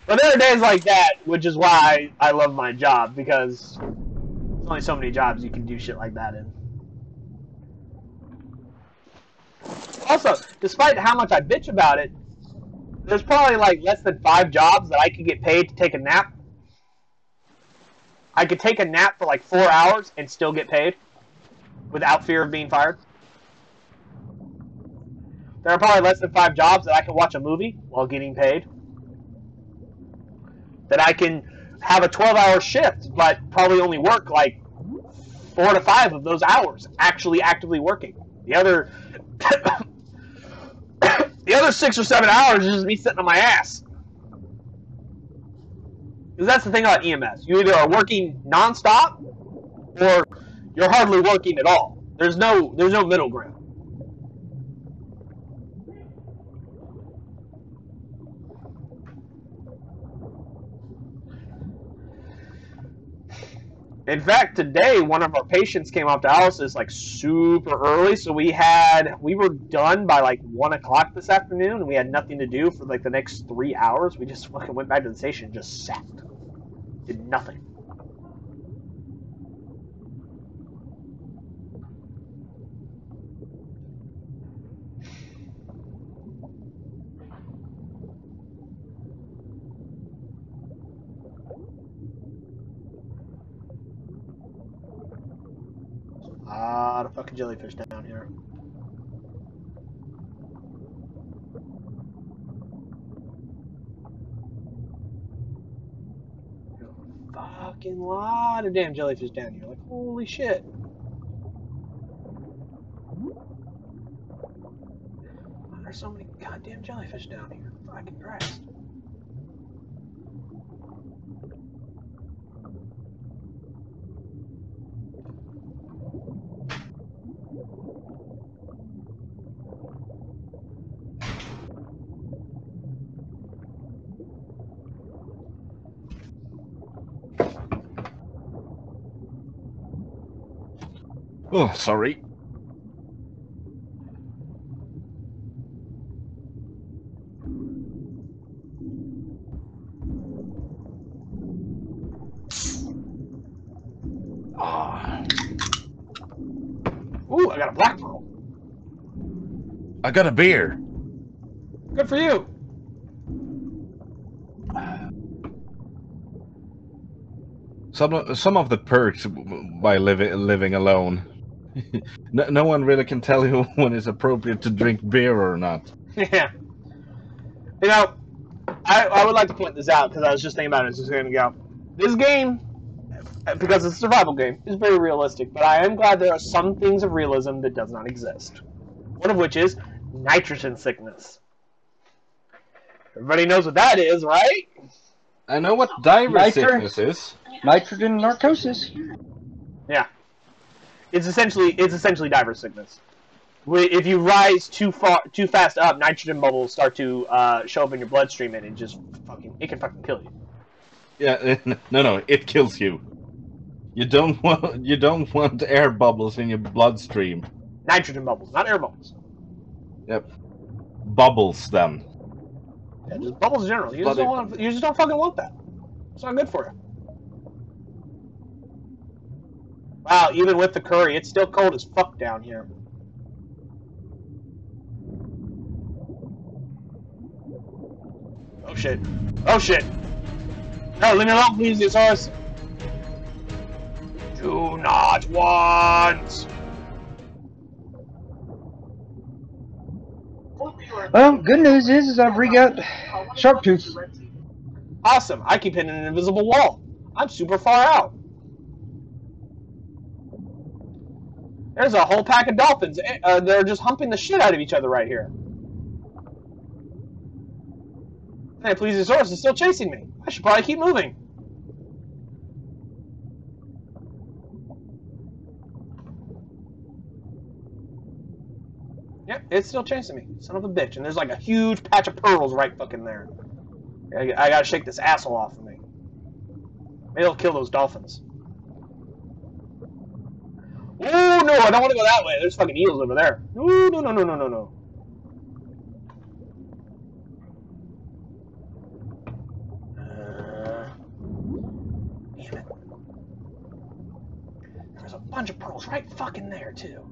But there are days like that, which is why I love my job, because there's only so many jobs you can do shit like that in. Also, despite how much I bitch about it, there's probably like less than 5 jobs that I could get paid to take a nap. I could take a nap for like 4 hours and still get paid without fear of being fired. There are probably less than 5 jobs that I can watch a movie while getting paid. That I can have a 12-hour shift, but probably only work like 4 to 5 of those hours actually actively working. The other, the other 6 or 7 hours is just me sitting on my ass. Because that's the thing about EMS. You either are working nonstop, or you're hardly working at all. There's no middle ground. In fact, today one of our patients came off dialysis like super early, so we were done by like 1 o'clock this afternoon, and we had nothing to do for like the next 3 hours. We just fucking went back to the station and just sat, did nothing. A lot of fucking jellyfish down here. Fucking lot of damn jellyfish down here. Like, holy shit. There's so many goddamn jellyfish down here. Fucking Christ. Oh, sorry. Ooh, I got a black pearl. I got a beer. Good for you. Some of the perks by living alone. No one really can tell you when it's appropriate to drink beer or not. Yeah. You know, I would like to point this out because I was just thinking about it just a second ago. This game, because it's a survival game, is very realistic, but I am glad there are some things of realism that does not exist. One of which is nitrogen sickness. Everybody knows what that is, right? I know what diver sickness is. Nitrogen narcosis. Yeah. It's essentially diver sickness. If you rise too fast up, nitrogen bubbles start to show up in your bloodstream, and it can fucking kill you. Yeah, no, it kills you. You don't want air bubbles in your bloodstream. Nitrogen bubbles, not air bubbles. Yep. Bubbles then. Yeah, just bubbles in general. You just don't fucking want that. It's not good for you. Wow, even with the curry, it's still cold as fuck down here. Oh shit. Oh shit. No, leave me alone, please, this horse. Do not want. Well, good news is I've re-got Sharptooth. Awesome. I keep hitting an invisible wall. I'm super far out. There's a whole pack of dolphins. They're just humping the shit out of each other right here. Hey, please, this horse is still chasing me. I should probably keep moving. Yep, it's still chasing me. Son of a bitch. And there's like a huge patch of pearls right fucking there. I gotta shake this asshole off of me. Maybe it'll kill those dolphins. Ooh, no, I don't want to go that way. There's fucking eels over there. Ooh, no. Damn it. There's a bunch of pearls right fucking there, too.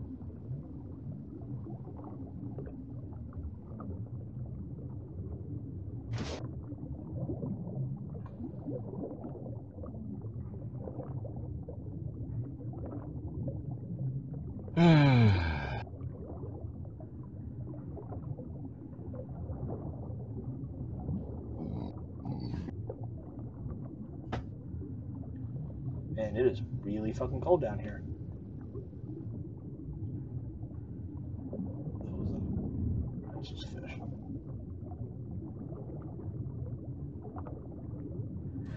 Man, it is really fucking cold down here. Let's just fish.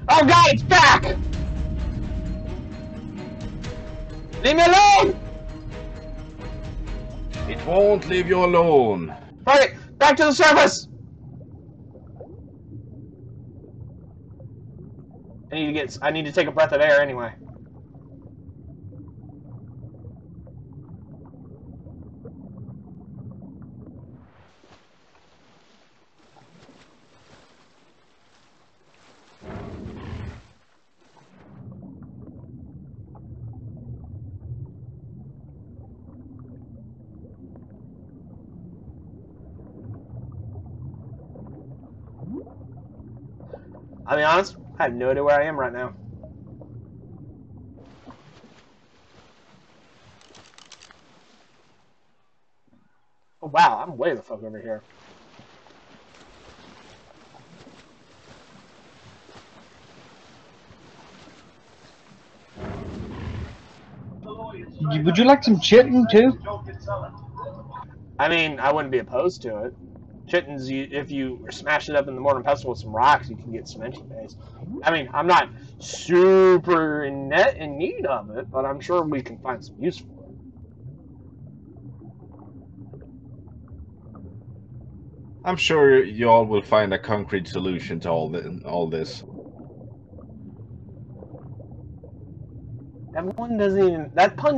Oh god, it's back! Leave me alone! It won't leave you alone. Alright, back to the surface! I need to take a breath of air anyway. I'll be honest, I have no idea where I am right now. Oh wow, I'm way the fuck over here. Would you like some chitin too? I mean, I wouldn't be opposed to it. Chittens, if you smash it up in the mortar and pestle with some rocks, you can get cementing base. I mean, I'm not super in need of it, but I'm sure we can find some use for it. I'm sure you all will find a concrete solution to all this. That pun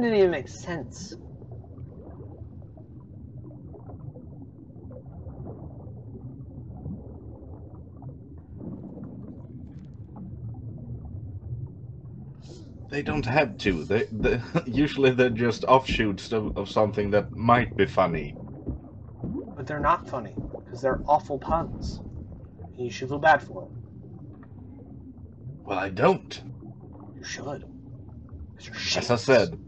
didn't even make sense. They don't have to. Usually they're just offshoots of something that might be funny. But they're not funny, because they're awful puns. And you should feel bad for them. Well, I don't. You should. As I said,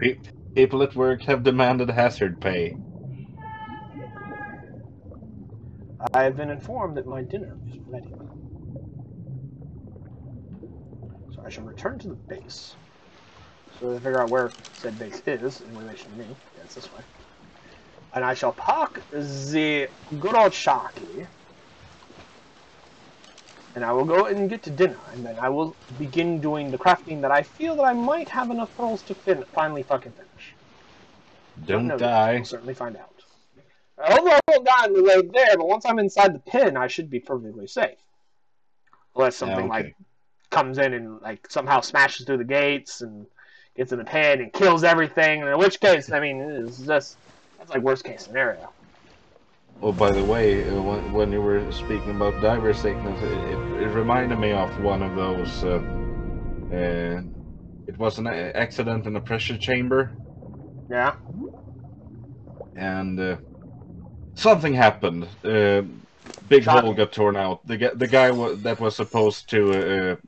people at work have demanded hazard pay. I have been informed that my dinner is ready. So I shall return to the base. So to figure out where said base is in relation to me. Yeah, it's this way. And I shall park the good old Sharky and I will go and get to dinner, and then I will begin doing the crafting that I feel that I might have enough pearls to finally fucking finish. Don't No, die. we'll certainly find out. I hope I won't die on the way there, but once I'm inside the pin, I should be perfectly safe. Unless something like comes in and like somehow smashes through the gates and gets in the pin and kills everything, and in which case, I mean, it's just that's like worst case scenario. Oh, by the way, when you were speaking about diver sickness, it reminded me of one of those. It was an accident in a pressure chamber, Yeah. and something happened. Big hole got torn out. The guy that was supposed to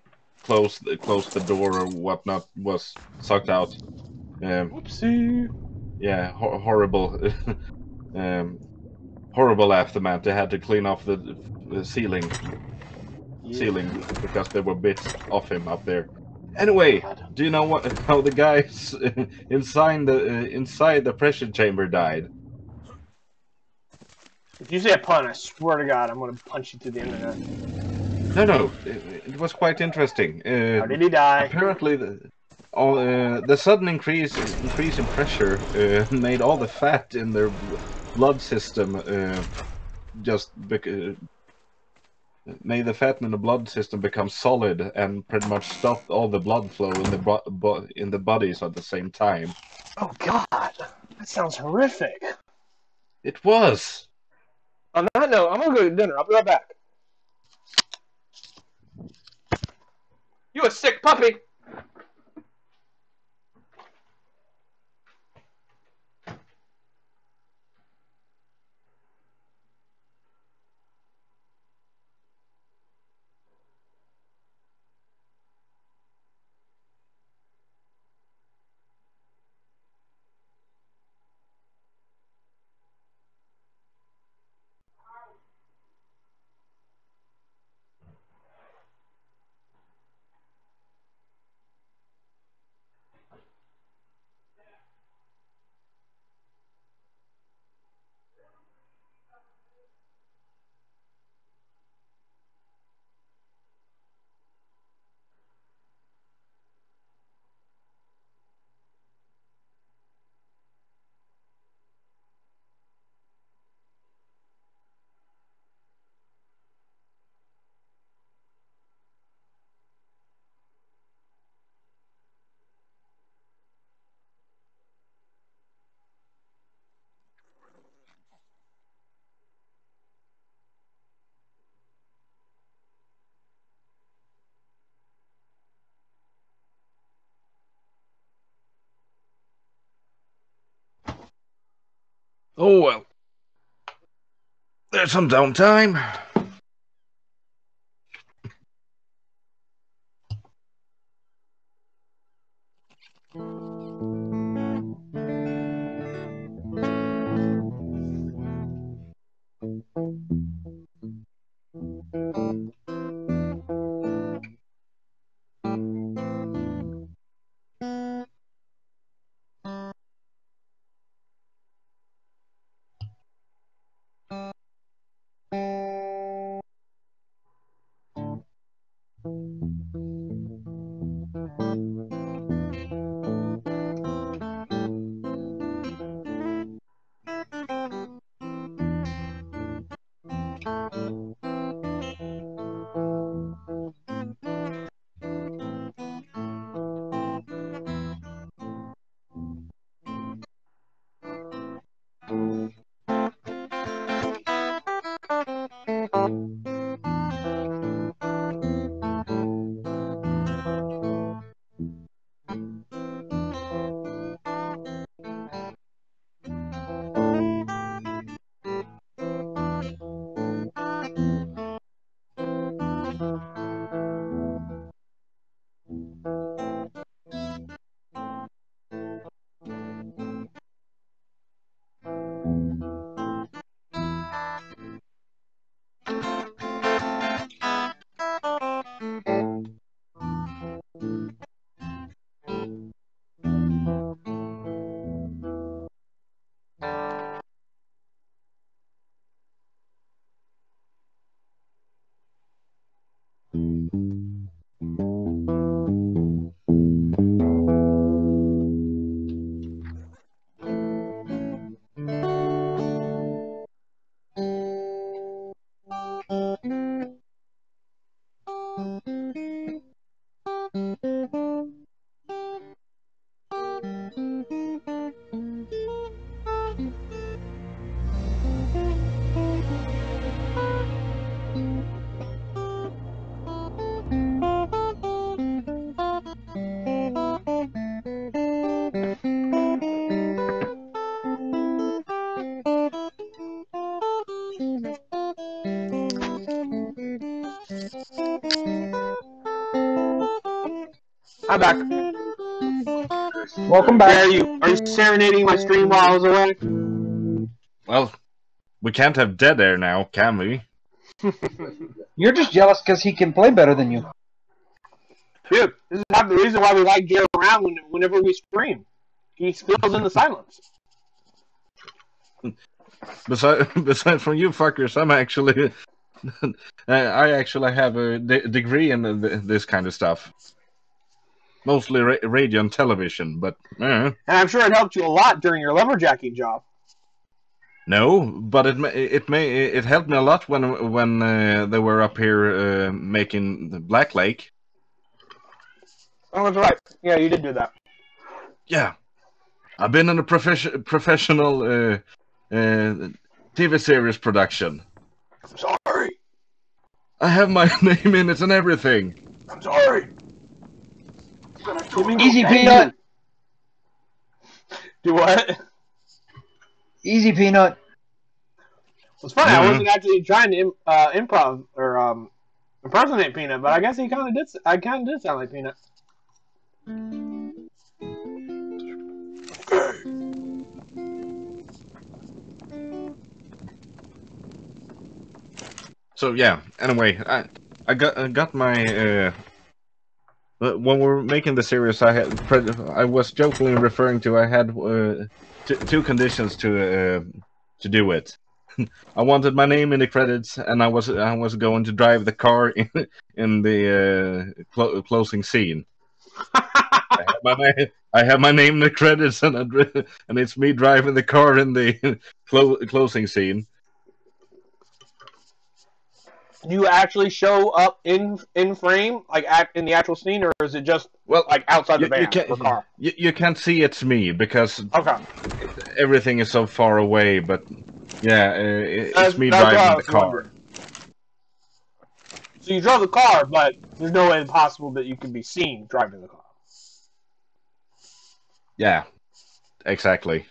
close the door or whatnot was sucked out. Oopsie. Yeah, horrible. Horrible aftermath. They had to clean off the ceiling because there were bits of him up there. Anyway, do you know how the guys inside the pressure chamber died? If you say a pun, I swear to God, I'm gonna punch you through the internet. No, it was quite interesting. How did he die? Apparently, the sudden increase in pressure made all the fat in their blood system just made the fat in the blood system become solid and pretty much stopped all the blood flow in the bodies at the same time. Oh God, that sounds horrific. It was. On that note, I'm gonna go to dinner. I'll be right back. You a sick puppy. Oh well. There's some downtime. I'm back. Welcome back. Are you serenading my stream while I was away? Well, we can't have dead air now, can we? You're just jealous because he can play better than you. Dude, this is half the reason why we like Jerry around whenever we stream. He fills in the silence. Besides from you fuckers, I'm actually... I actually have a degree in this kind of stuff. Mostly radio and television, but... And I'm sure it helped you a lot during your lumberjacking job. No, but it helped me a lot when they were up here making the Black Lake. Oh, that's right. Yeah, you did do that. Yeah, I've been in a professional TV series production. I'm sorry. I have my name in it and everything. I'm sorry. Easy Peanut. Do what? Easy Peanut. It's funny. I wasn't actually trying to improv or impersonate Peanut, but I guess he kind of did. I kind of did sound like Peanut. Okay. So yeah. Anyway, I got my. When we were making the series, I was jokingly referring to I had two conditions to do it. I wanted my name in the credits, and I was going to drive the car in the closing scene. I have my name in the credits, and it's me driving the car in the closing scene. Do you actually show up in frame, like in the actual scene, or is it just like outside the van or car? You can't see it's me because okay, everything is so far away. But yeah, it's me driving the car. Wondering. So you drove the car, but there's no way possible that you can be seen driving the car. Yeah, exactly.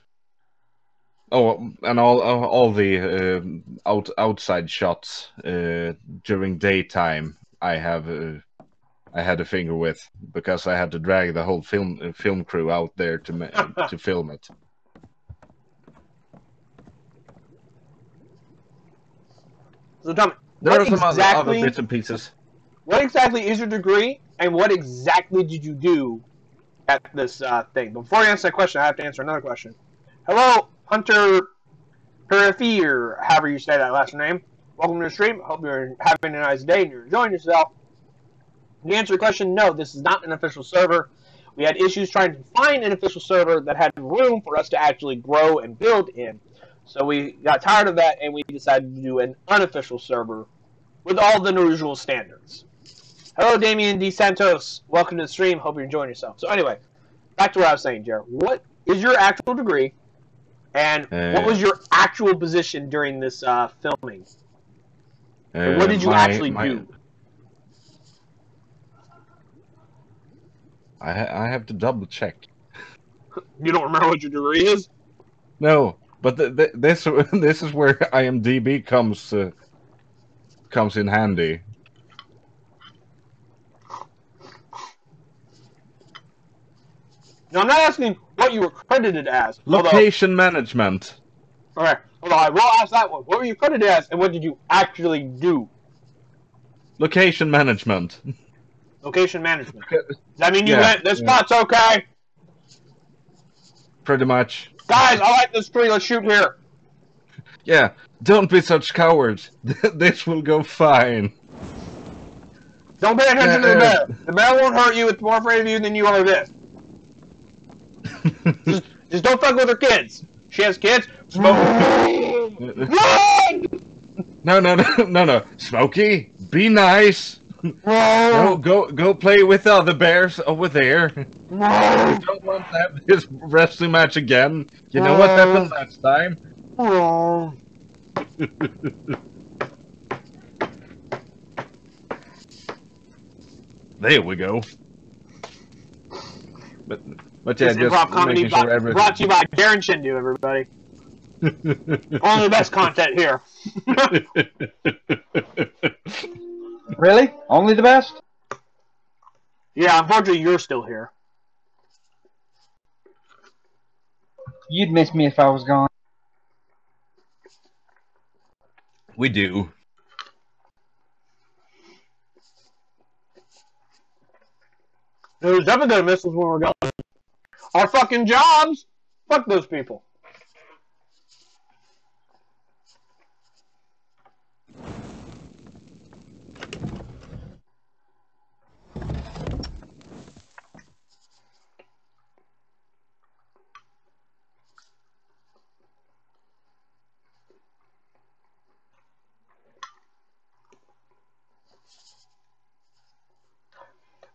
Oh, and all the outside shots during daytime I had a finger with because I had to drag the whole film crew out there to film it. So tell me, there are some other bits and pieces. What exactly is your degree, and what exactly did you do at this thing? Before I answer that question, I have to answer another question. Hello, Hunter Perifere, however you say that last name. Welcome to the stream. Hope you're having a nice day and you're enjoying yourself. To answer the question, no, this is not an official server. We had issues trying to find an official server that had room for us to actually grow and build in. So we got tired of that and we decided to do an unofficial server with all the usual standards. Hello, Damian D. Santos. Welcome to the stream. Hope you're enjoying yourself. So anyway, back to what I was saying, Jared. What is your actual degree? And what was your actual position during this filming? And what did you actually do? I have to double check. You don't remember what your degree is? No, but this is where IMDb comes in handy. No, I'm not asking what you were credited as. Location management. Okay, hold on. I will ask that one. What were you credited as, and what did you actually do? Location management. Location management. Does that mean you went, this spot's okay? Pretty much. Guys, I like this tree. Let's shoot here. Yeah, don't be such cowards. This will go fine. Don't pay attention to the bear. The bear won't hurt you. It's more afraid of you than you are of this. just don't fuck with her kids. She has kids. Run! No. Smokey, be nice. No, go play with the other bears over there. No. You don't want to have this wrestling match again. You know what happened last time? No. There we go. But yeah, This improv just comedy making sure brought to you by Darren Shendu, everybody. Only the best content here. Really? Only the best? Yeah, unfortunately, you're still here. You'd miss me if I was gone. We do. Who's definitely gonna miss us when we're gone? Our fucking jobs. Fuck those people.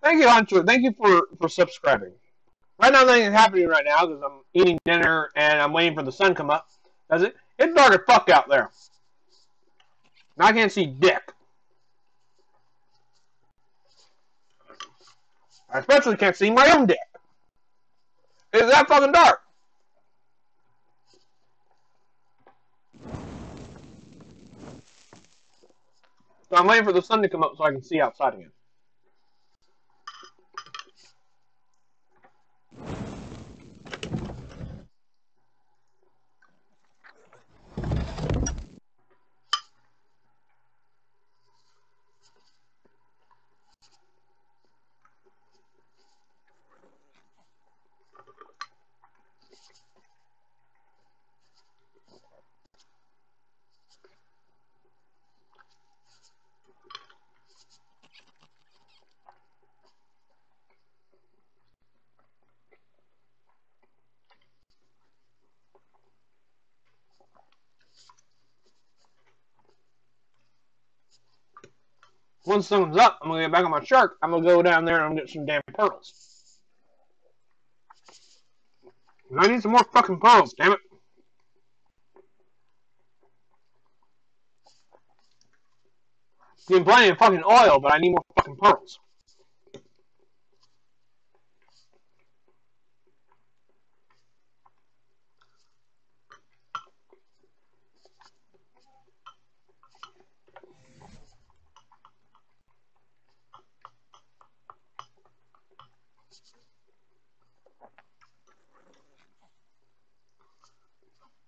Thank you, Hunter. Thank you for subscribing. Right now, nothing is happening right now because I'm eating dinner and I'm waiting for the sun to come up. That's it. It's dark as fuck out there. Now I can't see dick. I especially can't see my own dick. It's that fucking dark. So I'm waiting for the sun to come up so I can see outside again. Once the sun's up, I'm gonna get back on my shark. I'm gonna go down there and I'm gonna get some damn pearls. And I need some more fucking pearls, damn it. Getting plenty of fucking oil, but I need more fucking pearls.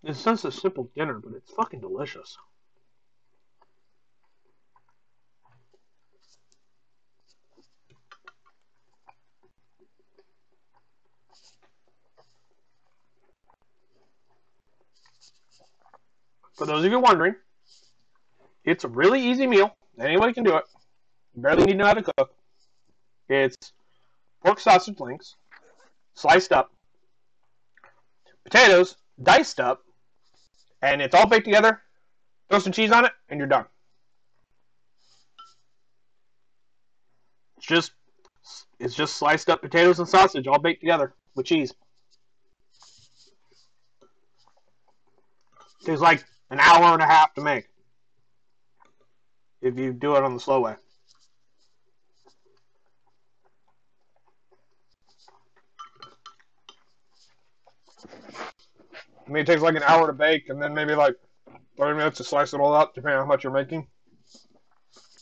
It's such a simple dinner, but it's fucking delicious. For those of you wondering, it's a really easy meal. Anybody can do it. You barely need to know how to cook. It's pork sausage links, sliced up, potatoes, diced up, and it's all baked together. Throw some cheese on it, and you're done. It's just sliced up potatoes and sausage all baked together with cheese. It takes like an hour and a half to make if you do it on the slow way. I mean, it takes like an hour to bake and then maybe like 30 minutes to slice it all up, depending on how much you're making.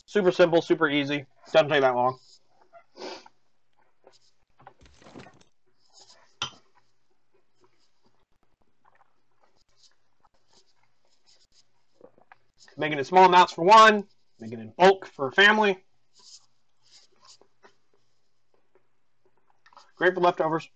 Super simple, super easy. Doesn't take that long. Making it small amounts for one, making it in bulk for a family. Great for leftovers.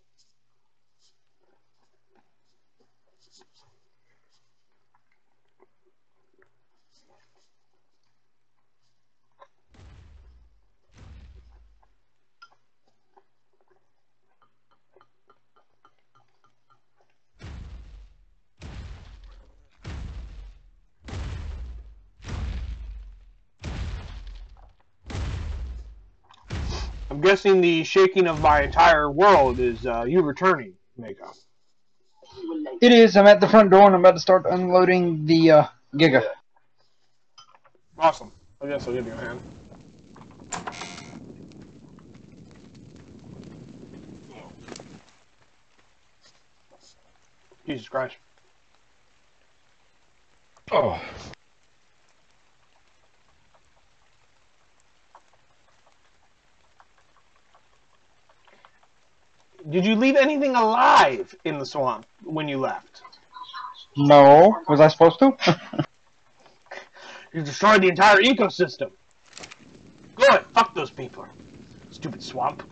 I'm guessing the shaking of my entire world is you returning, Mako. It is. I'm at the front door and I'm about to start unloading the Giga. Awesome. I guess I'll give you a hand. Jesus Christ. Oh. Did you leave anything alive in the swamp when you left? No. Was I supposed to? You destroyed the entire ecosystem. Good. Fuck those people. Stupid swamp.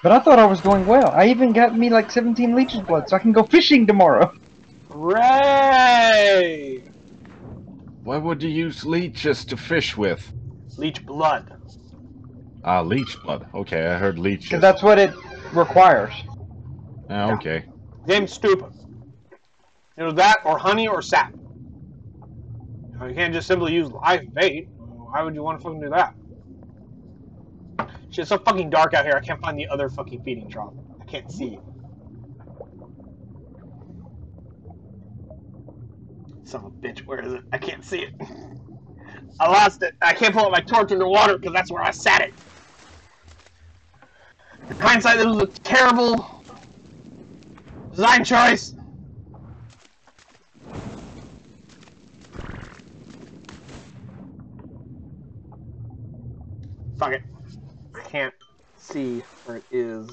But I thought I was doing well. I even got me like 17 leech's blood, so I can go fishing tomorrow. Hooray! Why would you use leeches to fish with? Leech blood. Ah, leech blood. Okay, I heard leeches. Because that's what it requires. Ah, okay. Game's stupid. Either that or honey or sap. You can't just simply use live bait. Why would you want to fucking do that? Shit, it's so fucking dark out here. I can't find the other fucking feeding trough. I can't see. Son of a bitch, where is it? I can't see it. I lost it. I can't pull up my torch underwater because that's where I sat it. In hindsight, this was a terrible design choice. Fuck it. I can't see where it is.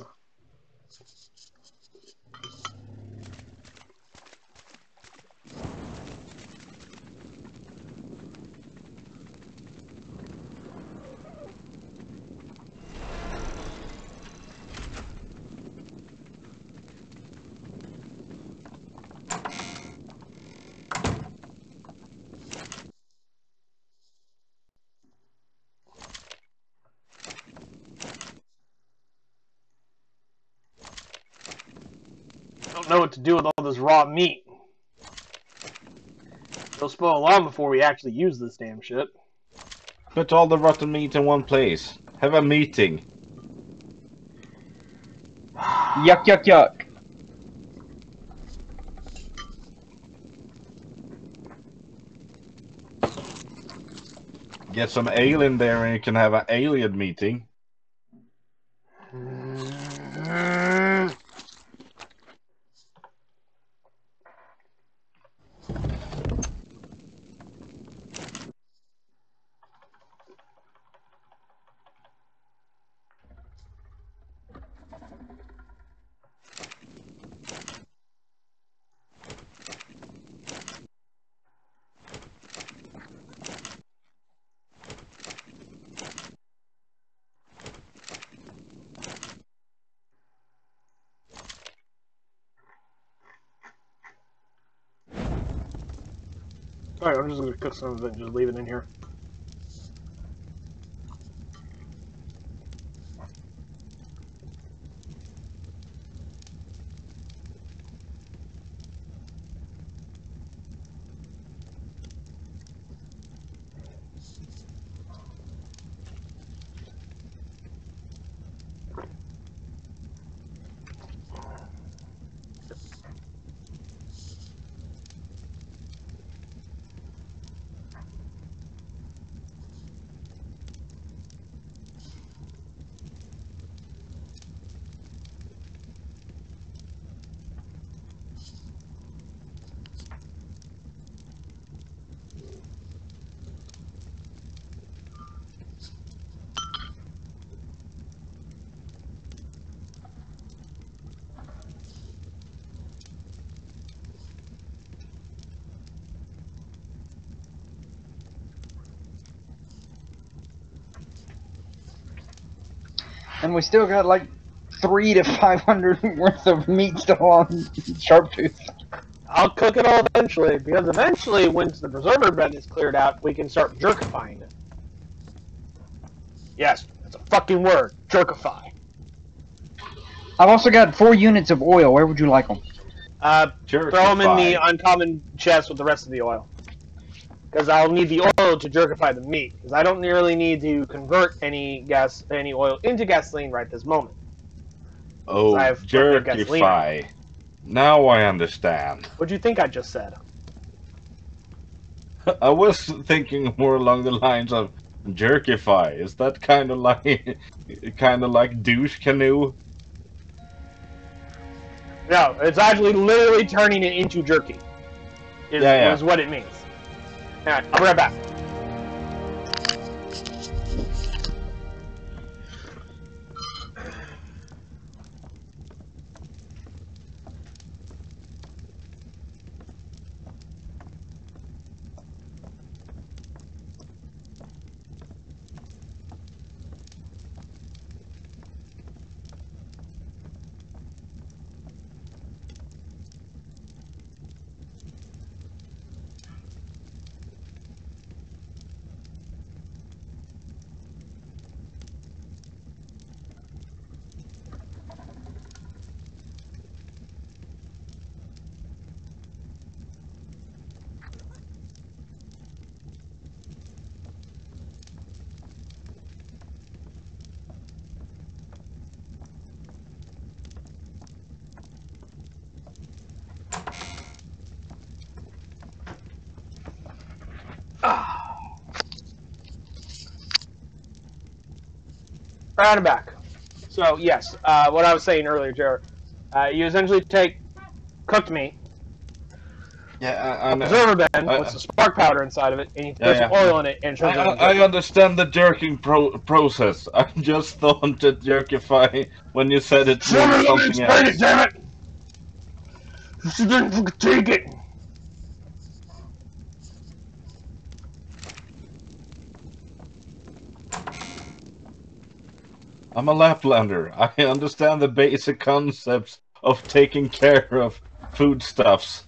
I don't know what to do with all this raw meat. It'll spoil long before we actually use this damn shit. Put all the rotten meat in one place. Have a meeting. Yuck, yuck, yuck. Get some ale in there and you can have an alien meeting. Alright, I'm just gonna cook some of it and just leave it in here. And we still got like 300 to 500 worth of meat still on Sharptooth. I'll cook it all eventually, because eventually, once the preserver bed is cleared out, we can start jerkifying it. Yes, that's a fucking word. Jerkify. I've also got 4 units of oil. Where would you like them? Throw them in the uncommon chest with the rest of the oil. Because I'll need the oil to jerkify the meat. Because I don't really need to convert any oil into gasoline right this moment. Oh, jerkify. Now I understand. What'd you think I just said? I was thinking more along the lines of jerkify. Is that kind of like douche canoe? No, it's actually literally turning it into jerky. Is what it means. Alright, I'll be right back. Right and back. So, yes, what I was saying earlier, Jared, you essentially take cooked meat, Yeah, a preserver bed with some spark powder inside of it, and you put some oil in it, and it turns into I understand the jerking process. I just thought that jerkify, when you said it, meant something else. It, damn it! You didn't fucking take it! I'm a Laplander. I understand the basic concepts of taking care of foodstuffs.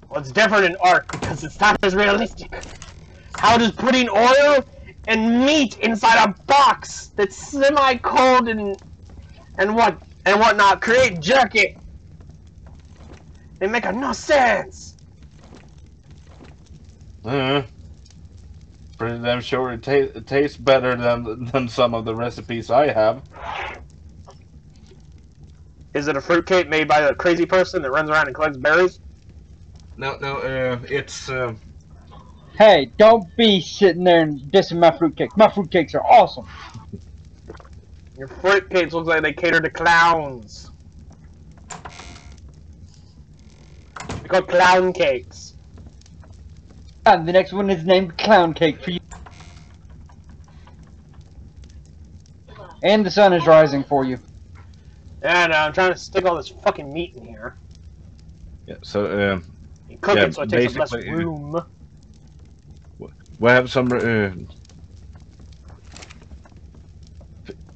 Well, it's different in ARK because it's not as realistic. How does putting oil and meat inside a box that's semi-cold and whatnot create jerky? They make no sense. Pretty damn sure it tastes better than some of the recipes I have. Is it a fruitcake made by a crazy person that runs around and collects berries? No, it's... Hey, don't be sitting there and dissing my fruitcakes. My fruitcakes are awesome. Your fruitcakes look like they cater to clowns. They're called clown cakes. And the next one is named Clown Cake for you. And the sun is rising for you. And I'm trying to stick all this fucking meat in here. Yeah, so, you cook it so it takes up less room. We have some...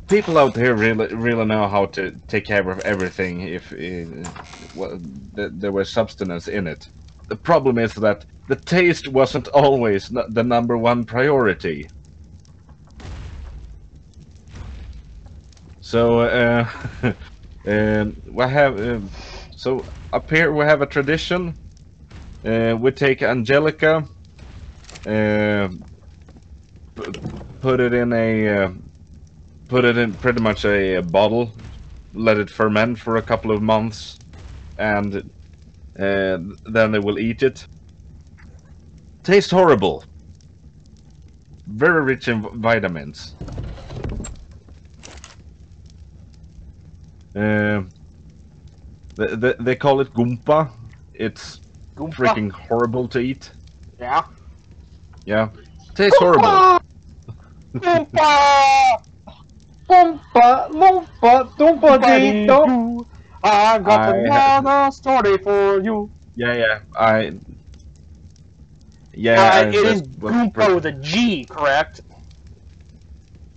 people out here really know how to take care of everything if there was substance in it. The problem is that the taste wasn't always the #1 priority. So we have so up here we have a tradition. We take Angelica, put it in pretty much a bottle, let it ferment for a couple of months, and then they will eat it. Tastes horrible. Very rich in vitamins. They call it gumpa. It's freaking horrible to eat. Yeah? Yeah. Tastes horrible. Gumpa! Gumpa, lumpa, dumpa dee dum. I've got another story for you. Yeah. It is Goompa with a G, correct?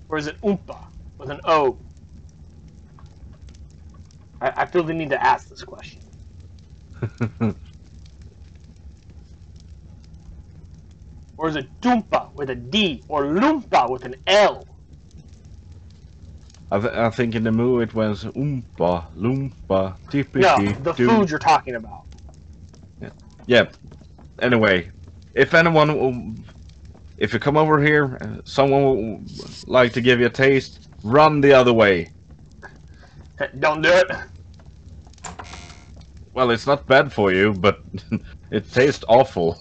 Or is it Oompa? with an O. I feel the need to ask this question. Or is it Doompa with a D or Loompa with an L? I think in the movie it was Oompa, Loompa, No, Tippity, the Doo. food you're talking about. Yeah. Anyway, if anyone, if you come over here, someone would like to give you a taste, run the other way. Don't do it. Well, it's not bad for you, but it tastes awful.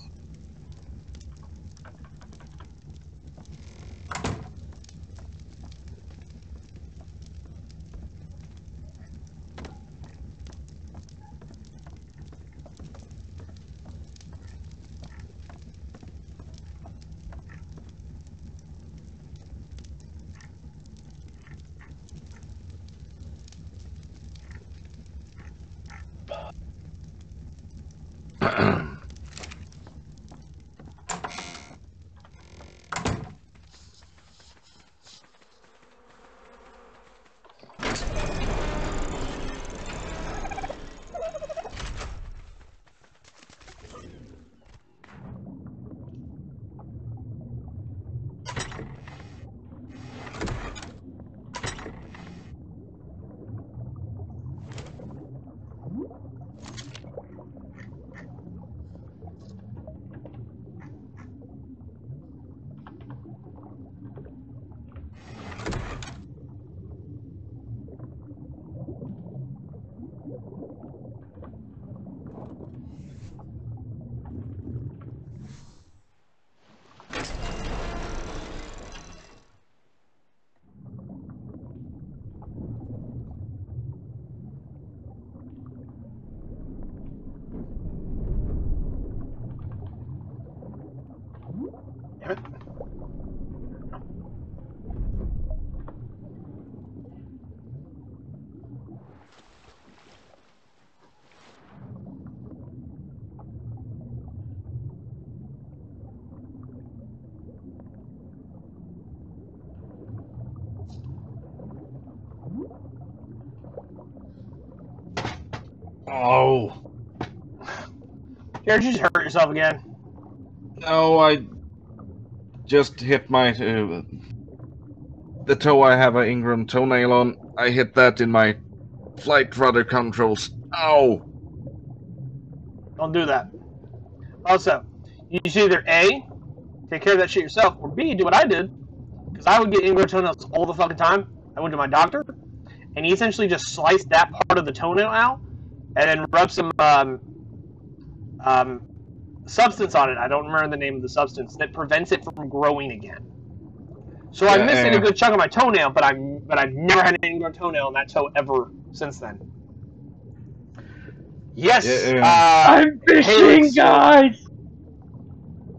Damn it. Oh. Jared, you just hurt yourself again. No, I just hit my the toe I have an ingrown toenail on. I hit that in my flight rudder controls. Ow! Don't do that. Also, you should either A, take care of that shit yourself, or B, do what I did. Because I would get ingrown toenails all the fucking time. I went to my doctor, and he essentially just sliced that part of the toenail out, and then rubbed some substance on it. I don't remember the name of the substance that prevents it from growing again. So I'm missing a good chunk of my toenail, but I've never had an ingrown toenail on that toe ever since then. Yes, I'm fishing, guys.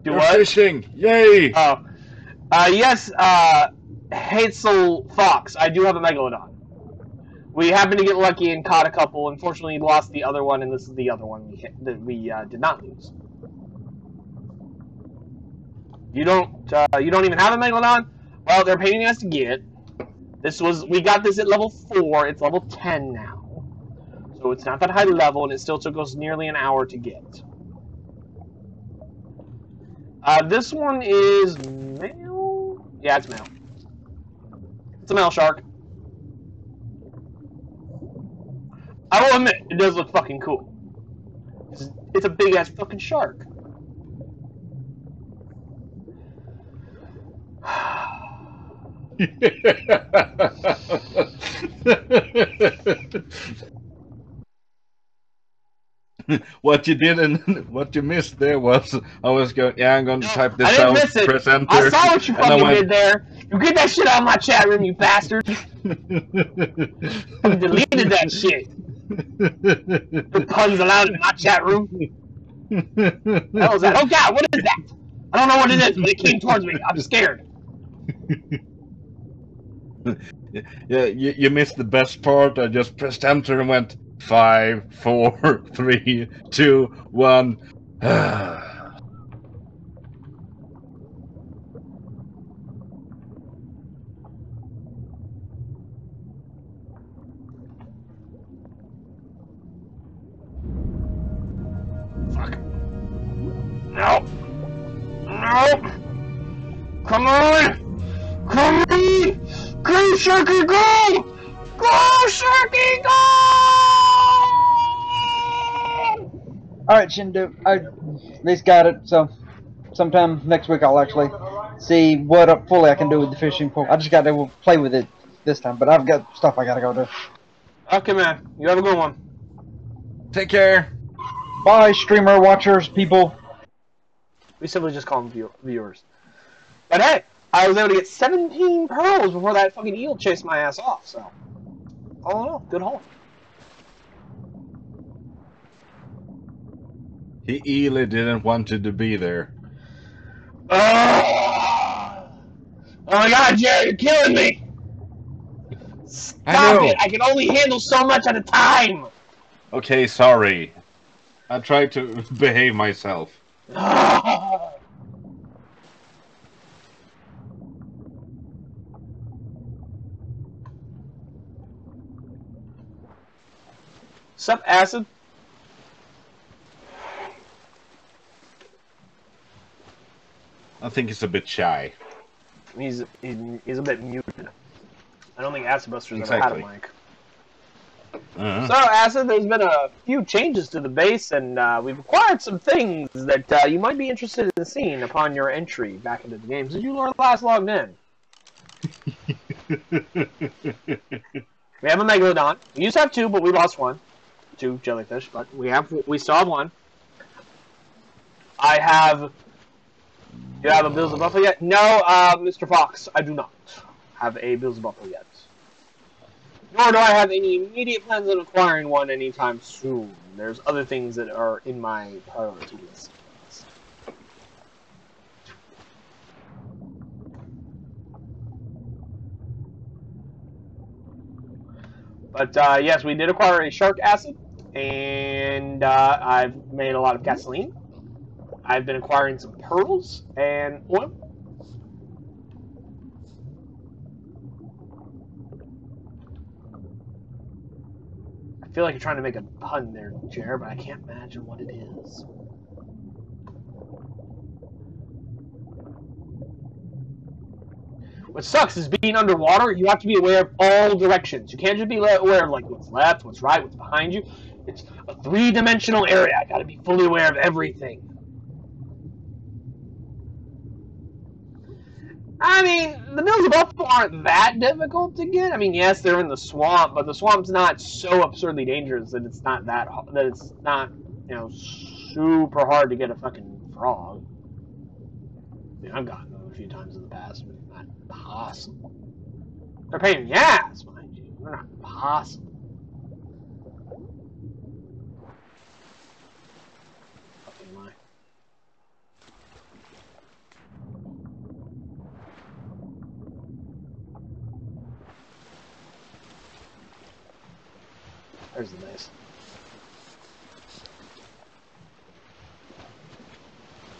Do You're what? fishing! Yay! Oh, yes, Hazel Fox. I do have a megalodon. We happened to get lucky and caught a couple. Unfortunately, we lost the other one, and this is the other one we did not lose. You don't even have a megalodon? Well, they're paying us to get. We got this at level 4. It's level 10 now, so it's not that high level, and it still took us nearly an hour to get. This one is male. Yeah, it's male. It's a male shark. I will admit, it does look fucking cool. It's a big ass fucking shark. What you didn't, what you missed there was, I was going, yeah, I'm going to type this I out, didn't miss it. press enter. I saw what you and I fucking went, did there. You get that shit out of my chat room, you bastard. I deleted that shit. No puns allowed in my chat room. What the hell is that? Oh god, what is that? I don't know what it is, but it came towards me. I'm scared. Yeah, you missed the best part. I just pressed enter and went 5, 4, 3, 2, 1. Sharky, go! Go, Sharky, go! Alright, Shendu, I at least got it, so sometime next week I'll actually see what fully I can do with the fishing pole. I just got to play with it this time, but I've got stuff I gotta go do. Okay, man. You have a good one. Take care. Bye, streamer watchers, people. We simply just call them viewers. But hey, I was able to get 17 pearls before that fucking eel chased my ass off, so. All in all, good haul. He really didn't want you to be there. Oh my god, Jerry, you're killing me! Stop it! I can only handle so much at a time! Okay, sorry. I tried to behave myself. Sup, Acid? I think he's a bit shy. He's a bit muted. I don't think Acid Buster's ever had a mic. So, Acid, there's been a few changes to the base, and we've acquired some things that you might be interested in seeing upon your entry back into the game. Since you last logged in. We have a Megalodon. We used to have 2, but we lost 1. 2 jellyfish, but we still have 1. I have... Do you have a Bills of Buffalo yet? No, Mr. Fox, I do not have a Bills of Buffalo yet. Nor do I have any immediate plans on acquiring one anytime soon. There's other things that are in my priority list. But yes, we did acquire a shark acid, and I've made a lot of gasoline. I've been acquiring some pearls and oil. I feel like you're trying to make a pun there, Jer, but I can't imagine what it is. What sucks is being underwater, you have to be aware of all directions. You can't just be aware of like what's left, what's right, what's behind you. It's a 3-dimensional area. I gotta be fully aware of everything. I mean, the Bills of Buffalo aren't that difficult to get. I mean, yes, they're in the swamp, but the swamp's not so absurdly dangerous that it's not you know, super hard to get a fucking frog. I mean, I've gotten them a few times in the past, but not possible. They're pain in the ass, mind you. They're not possible. Fucking lie. There's the base.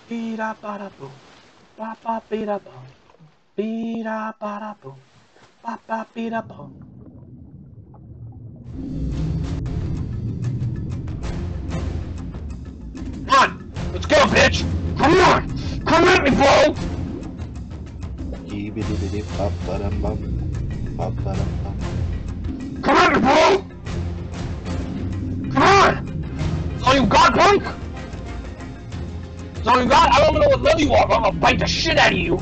Beat-a-ba-da-boom. Ba-ba-beat-a-boom. Beat-a-ba-da-boom. Ba-ba-beat-a-boom. Come on! Let's go, bitch! Come on! Come at me, bro! Come at me, bro! Come on! That's all you got, punk? That's all you got? I don't even know what level you are, but I'm gonna bite the shit out of you!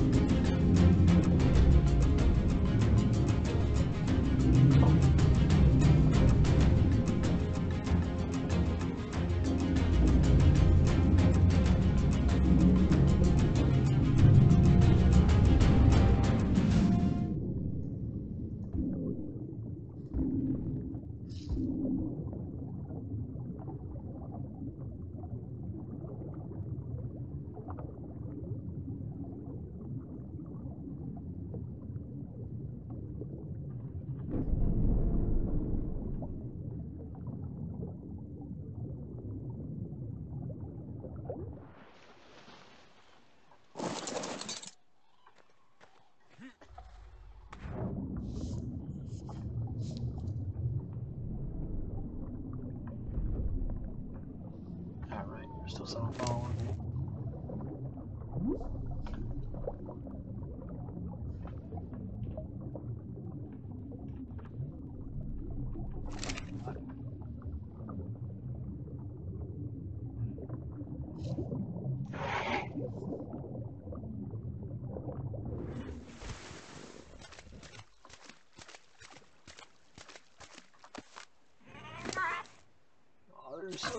Alright, there's still someone following me.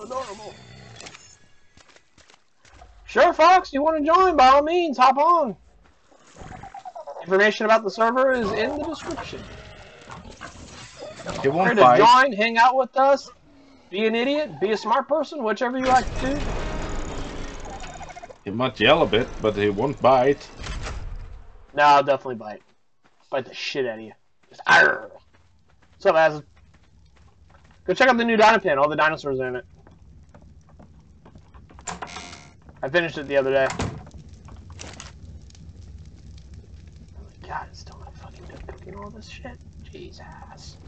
adorable. Sure, Fox, you want to join? By all means, hop on. Information about the server is in the description. He Feel free won't to bite. join, hang out with us, be an idiot, be a smart person, whichever you like to do. He might yell a bit, but he won't bite. No, I'll definitely bite. Bite the shit out of you. Just, arrgh. What's up, Acid? Go check out the new Dino Pin. All the dinosaurs are in it. I finished it the other day. Oh my god, it's still not fucking done cooking all this shit. Jesus.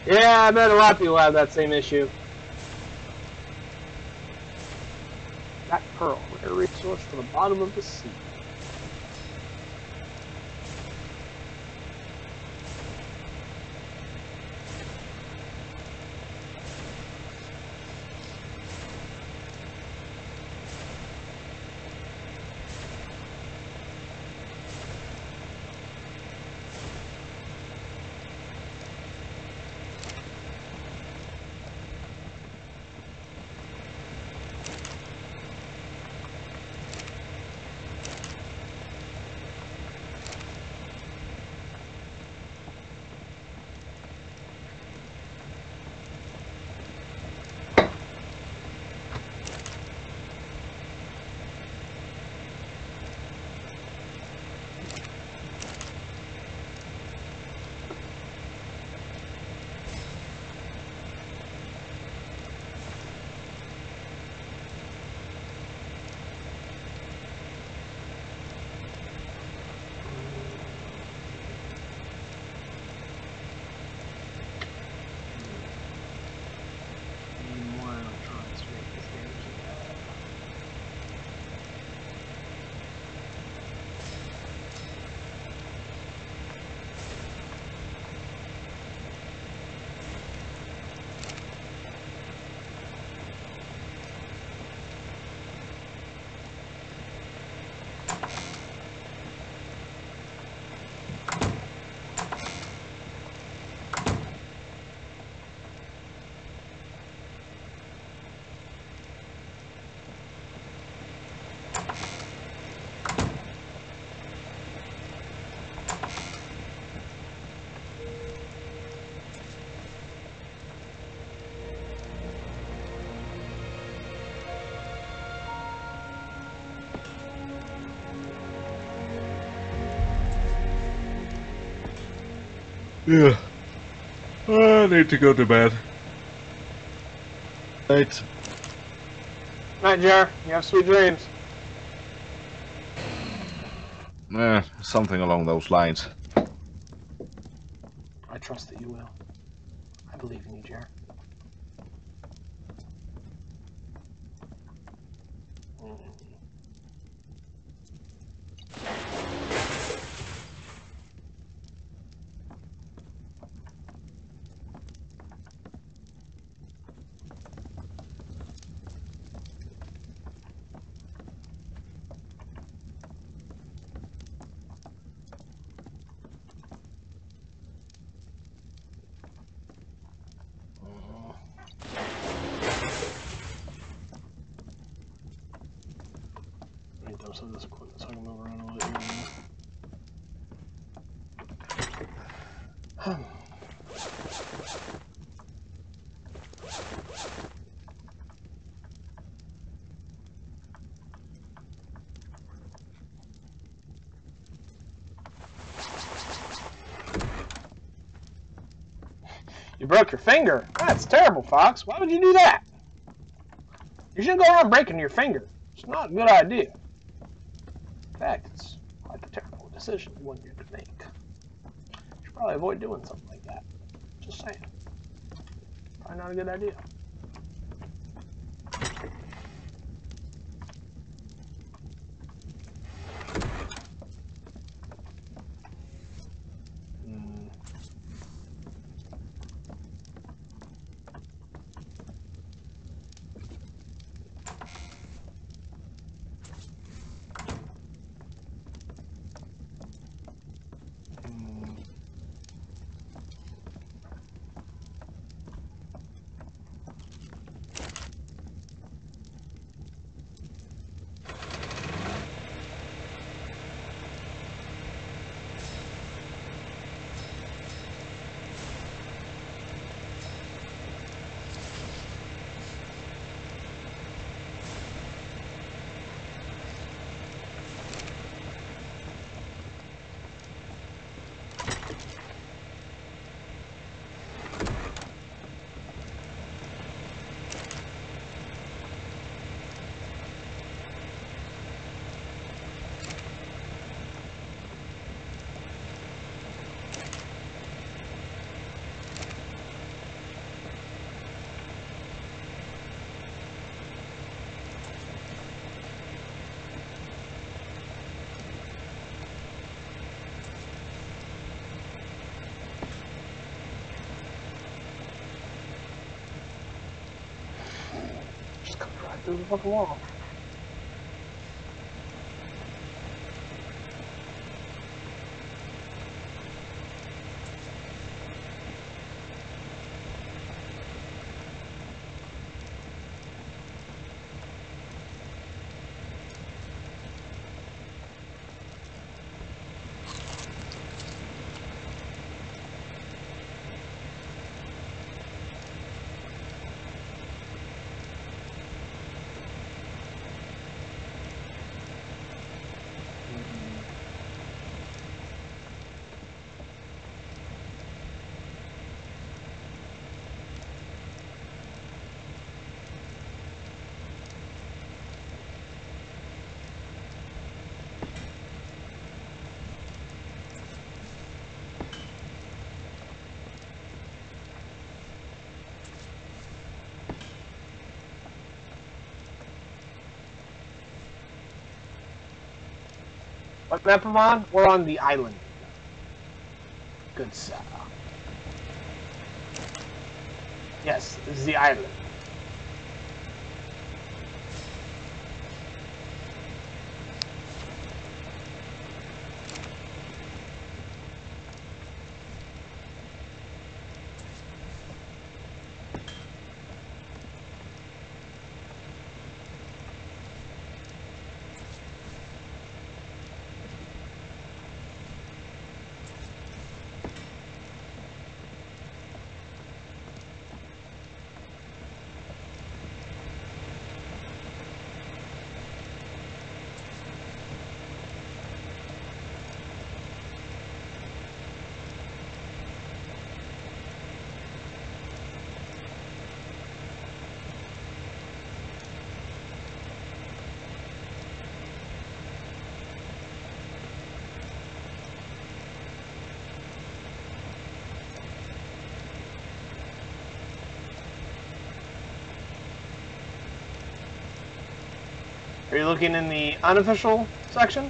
Yeah, I bet a lot of people have that same issue. That pearl, rare resource to the bottom of the sea. Yeah. I need to go to bed. Night. Night, Jar. You have sweet dreams. Something along those lines. I trust that you will. I believe in you, Jar. Let me dump some of this equipment so I can move around a little bit. You broke your finger? That's terrible, Fox. Why would you do that? You shouldn't go around breaking your finger. It's not a good idea. In fact, it's quite a terrible decision one you could make. You should probably avoid doing something like that. Just saying. Probably not a good idea. Through the fucking wall. What map am I on? We're on the island. Good sir. Yes, this is the island. Are you looking in the unofficial section?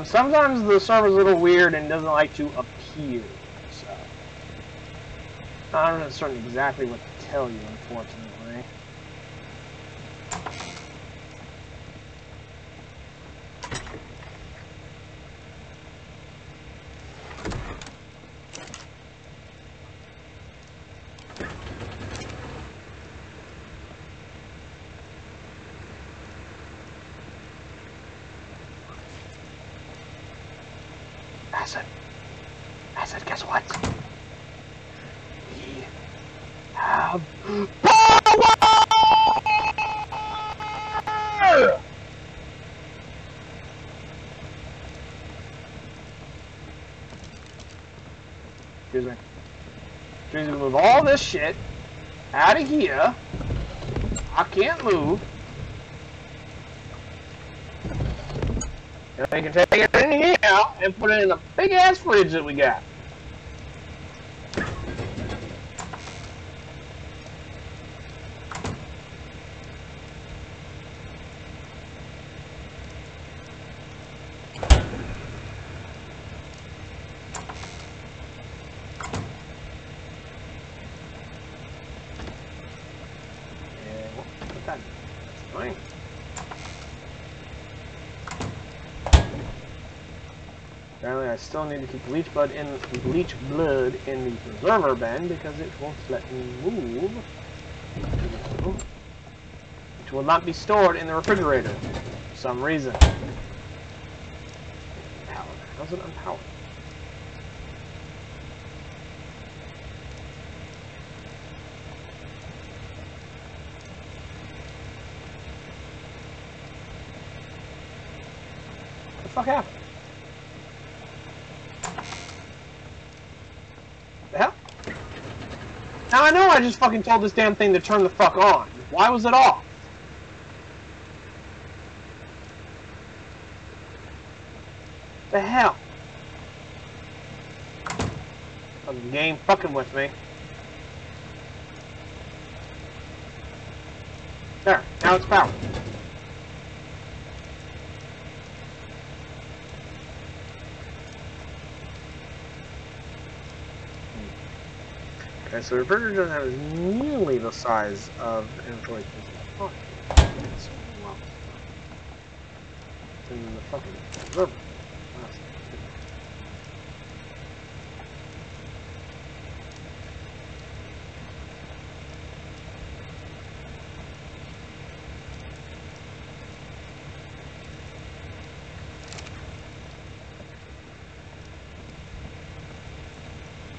Sometimes the server's a little weird and doesn't like to appear, so I'm not certain exactly what to tell you, unfortunately. Acid, guess what? have power! Excuse me. She's gonna move all this shit out of here. I can't move. And I can take it in here and put it in the big ass fridge that we got. Apparently, I still need to keep bleach blood in the preserver bin because it won't let me move. It will not be stored in the refrigerator for some reason. Powered. How's it unpowered? What the fuck happened? The hell? Now I know I just fucking told this damn thing to turn the fuck on. Why was it off? The hell? Fucking game fucking with me. There, now it's powered. Okay, so the refrigerator doesn't have nearly the size of inventory space as I thought it would. So, well, it's in the fucking river.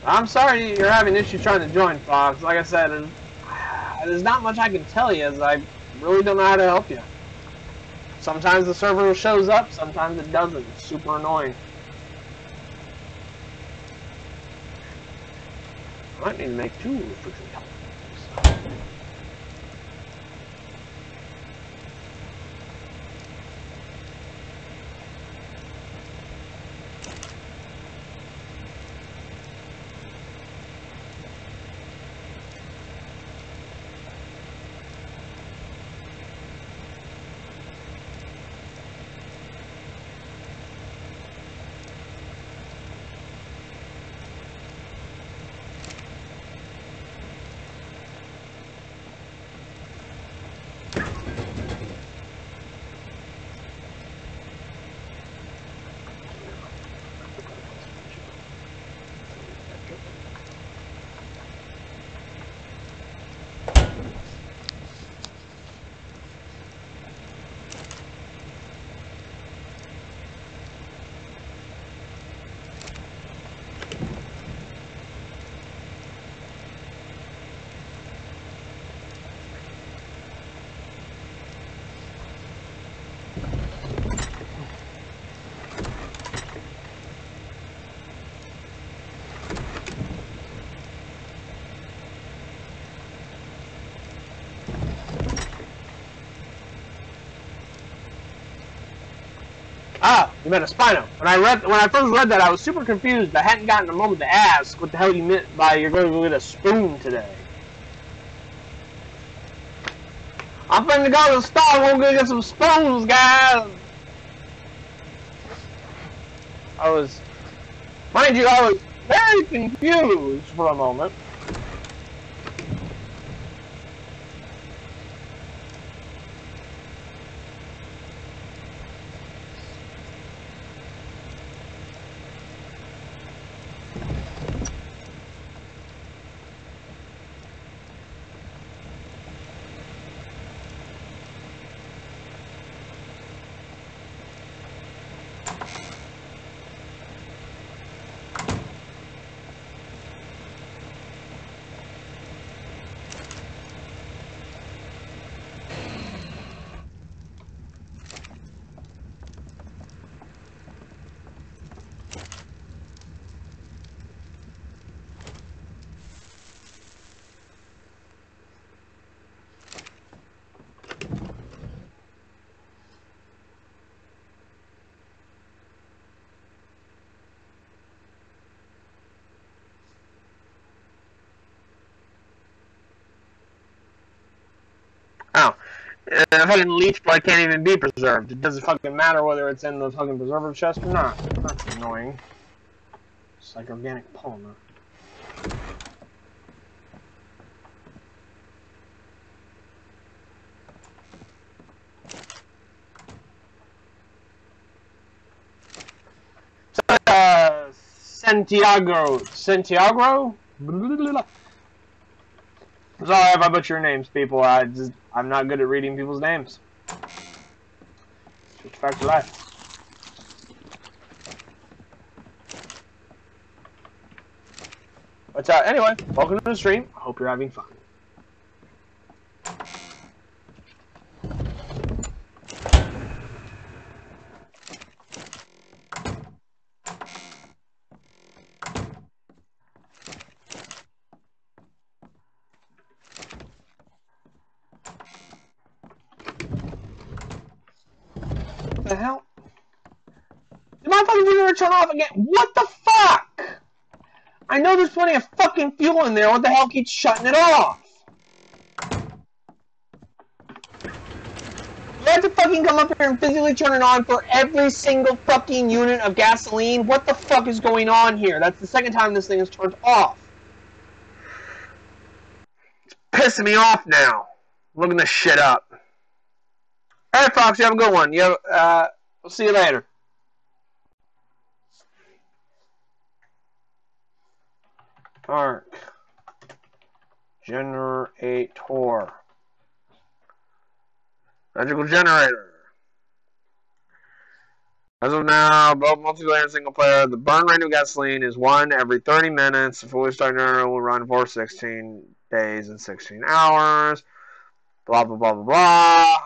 I'm sorry you're having issues trying to join, Fox. Like I said, there's not much I can tell you, as I really don't know how to help you. Sometimes the server shows up, sometimes it doesn't. It's super annoying. I might need to make 2 restriction tolerance. Ah, you meant a Spino. When I first read that, I was super confused. I hadn't gotten a moment to ask what the hell you meant by you're going to go get a spoon today. I'm finna go to the store. We're gonna get some spoons, guys. Mind you, I was very confused for a moment. Fucking leech blood can't even be preserved. It doesn't fucking matter whether it's in the fucking preservative chest or not. That's annoying. It's like organic polymer. Santiago? Sorry if I butcher your names, people. I'm not good at reading people's names. It's just a fact of life. But anyway, welcome to the stream. I hope you're having fun. What the hell? Did my fucking generator turn off again? What the fuck? I know there's plenty of fucking fuel in there. What the hell keeps shutting it off? You have to fucking come up here and physically turn it on for every single fucking unit of gasoline? What the fuck is going on here? That's the second time this thing is turned off. It's pissing me off now. Looking this shit up. Alright, Fox, you have a good one. We'll see you later. ARK. Generator. Magical generator. As of now, both multiplayer and single player, the burn rate of gasoline is 1 every 30 minutes. The fully started generator will run for 16 days and 16 hours. Blah, blah, blah, blah, blah.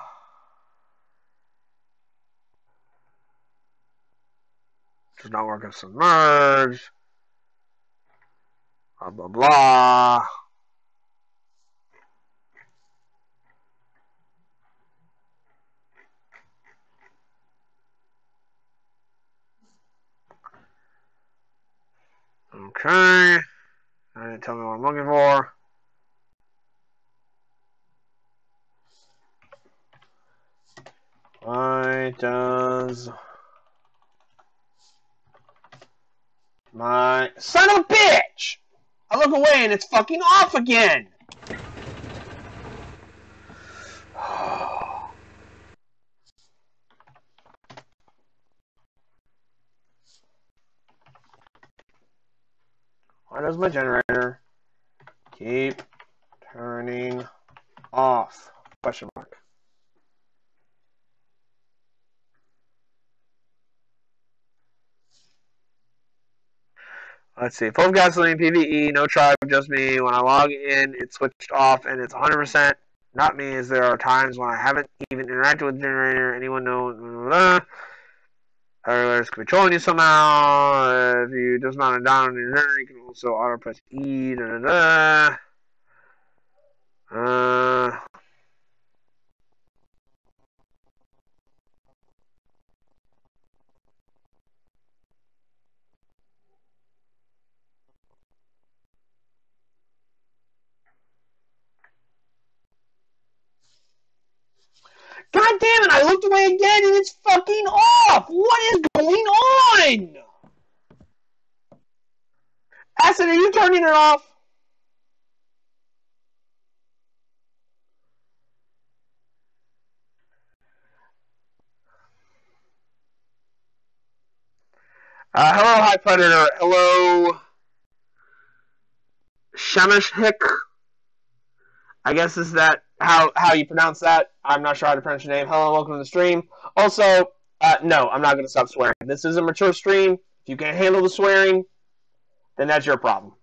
Does not work if submerged. Blah, blah, blah. Okay. I didn't tell me what I'm looking for. Why does my son of a bitch? I look away and it's fucking off again. Why does my generator keep turning off? Question mark. Let's see. Full gasoline, PvE, no tribe, just me. When I log in, it's switched off and it's 100%. Not me, as there are times when I haven't even interacted with the generator. Anyone know? Alerts can be trolling you somehow. If you dismount and down on your generator, you can also auto press E. God damn it, I looked away again and it's fucking off! What is going on? Acid, are you turning it off? Hello, High Predator. Hello, Shemishik. I guess is that how you pronounce that? I'm not sure how to pronounce your name. Hello, welcome to the stream. Also, no, I'm not going to stop swearing. This is a mature stream. If you can't handle the swearing, then that's your problem.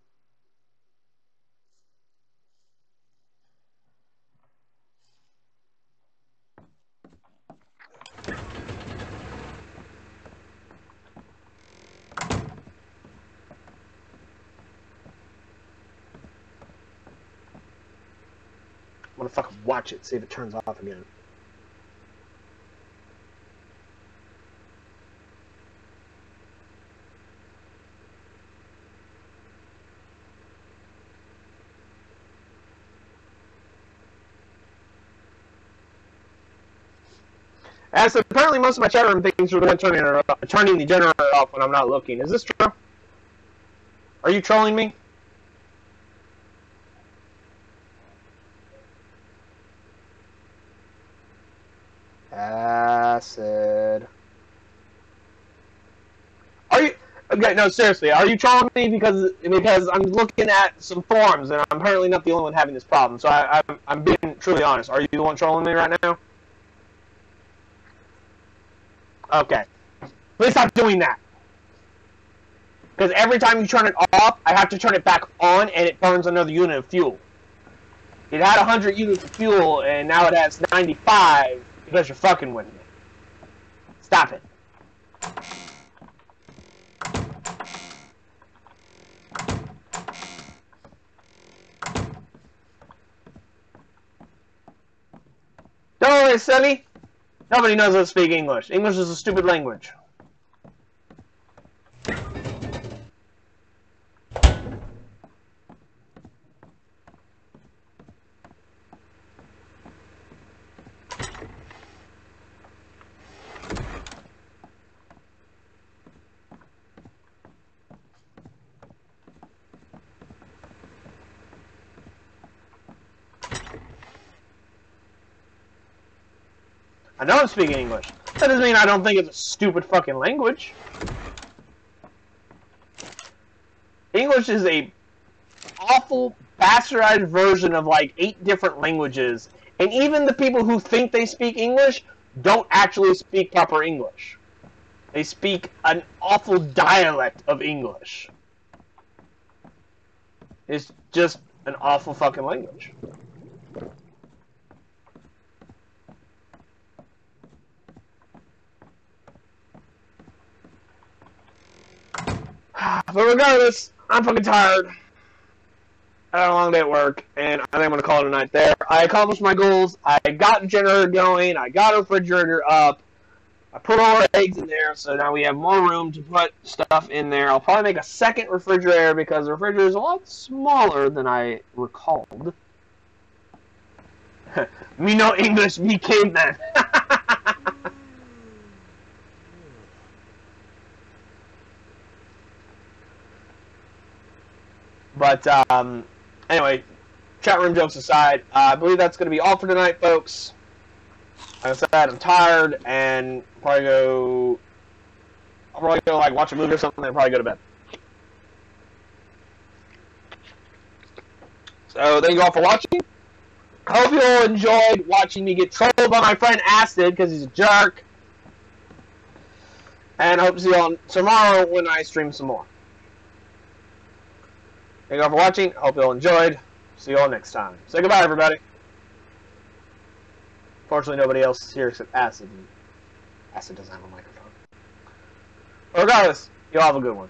I'm going to fucking watch it, see if it turns off again. As apparently most of my chat room things are turning the generator off when I'm not looking. Is this true? Are you trolling me? Acid. Are you? Okay, no, seriously. Are you trolling me because I'm looking at some forums and I'm apparently not the only one having this problem. So I'm being truly honest. Are you the one trolling me right now? Okay. Please stop doing that. Because every time you turn it off, I have to turn it back on and it burns another unit of fuel. It had 100 units of fuel and now it has 95 because you're fucking with me. Stop it. Don't worry, silly. Nobody knows how to speak English. English is a stupid language. I know I'm speaking English. That doesn't mean I don't think it's a stupid fucking language. English is a awful, bastardized version of like 8 different languages. And even the people who think they speak English don't actually speak proper English. They speak an awful dialect of English. It's just an awful fucking language. But regardless, I'm fucking tired. I had a long day at work, and I think I'm going to call it a night there. I accomplished my goals. I got the generator going. I got a refrigerator up. I put all our eggs in there, so now we have more room to put stuff in there. I'll probably make a second refrigerator because the refrigerator is a lot smaller than I recalled. Me no English, me caveman. But, anyway, chat room jokes aside, I believe that's going to be all for tonight, folks. Like I said, I'm tired, and I'll probably go, like, watch a movie or something, and probably go to bed. So, thank you all for watching. I hope you all enjoyed watching me get trolled by my friend Acid, because he's a jerk. And I hope to see you all tomorrow when I stream some more. Thank you all for watching. I hope you all enjoyed. See you all next time. Say goodbye, everybody. Fortunately, nobody else is here except Acid. Acid doesn't have a microphone. But regardless, you all have a good one.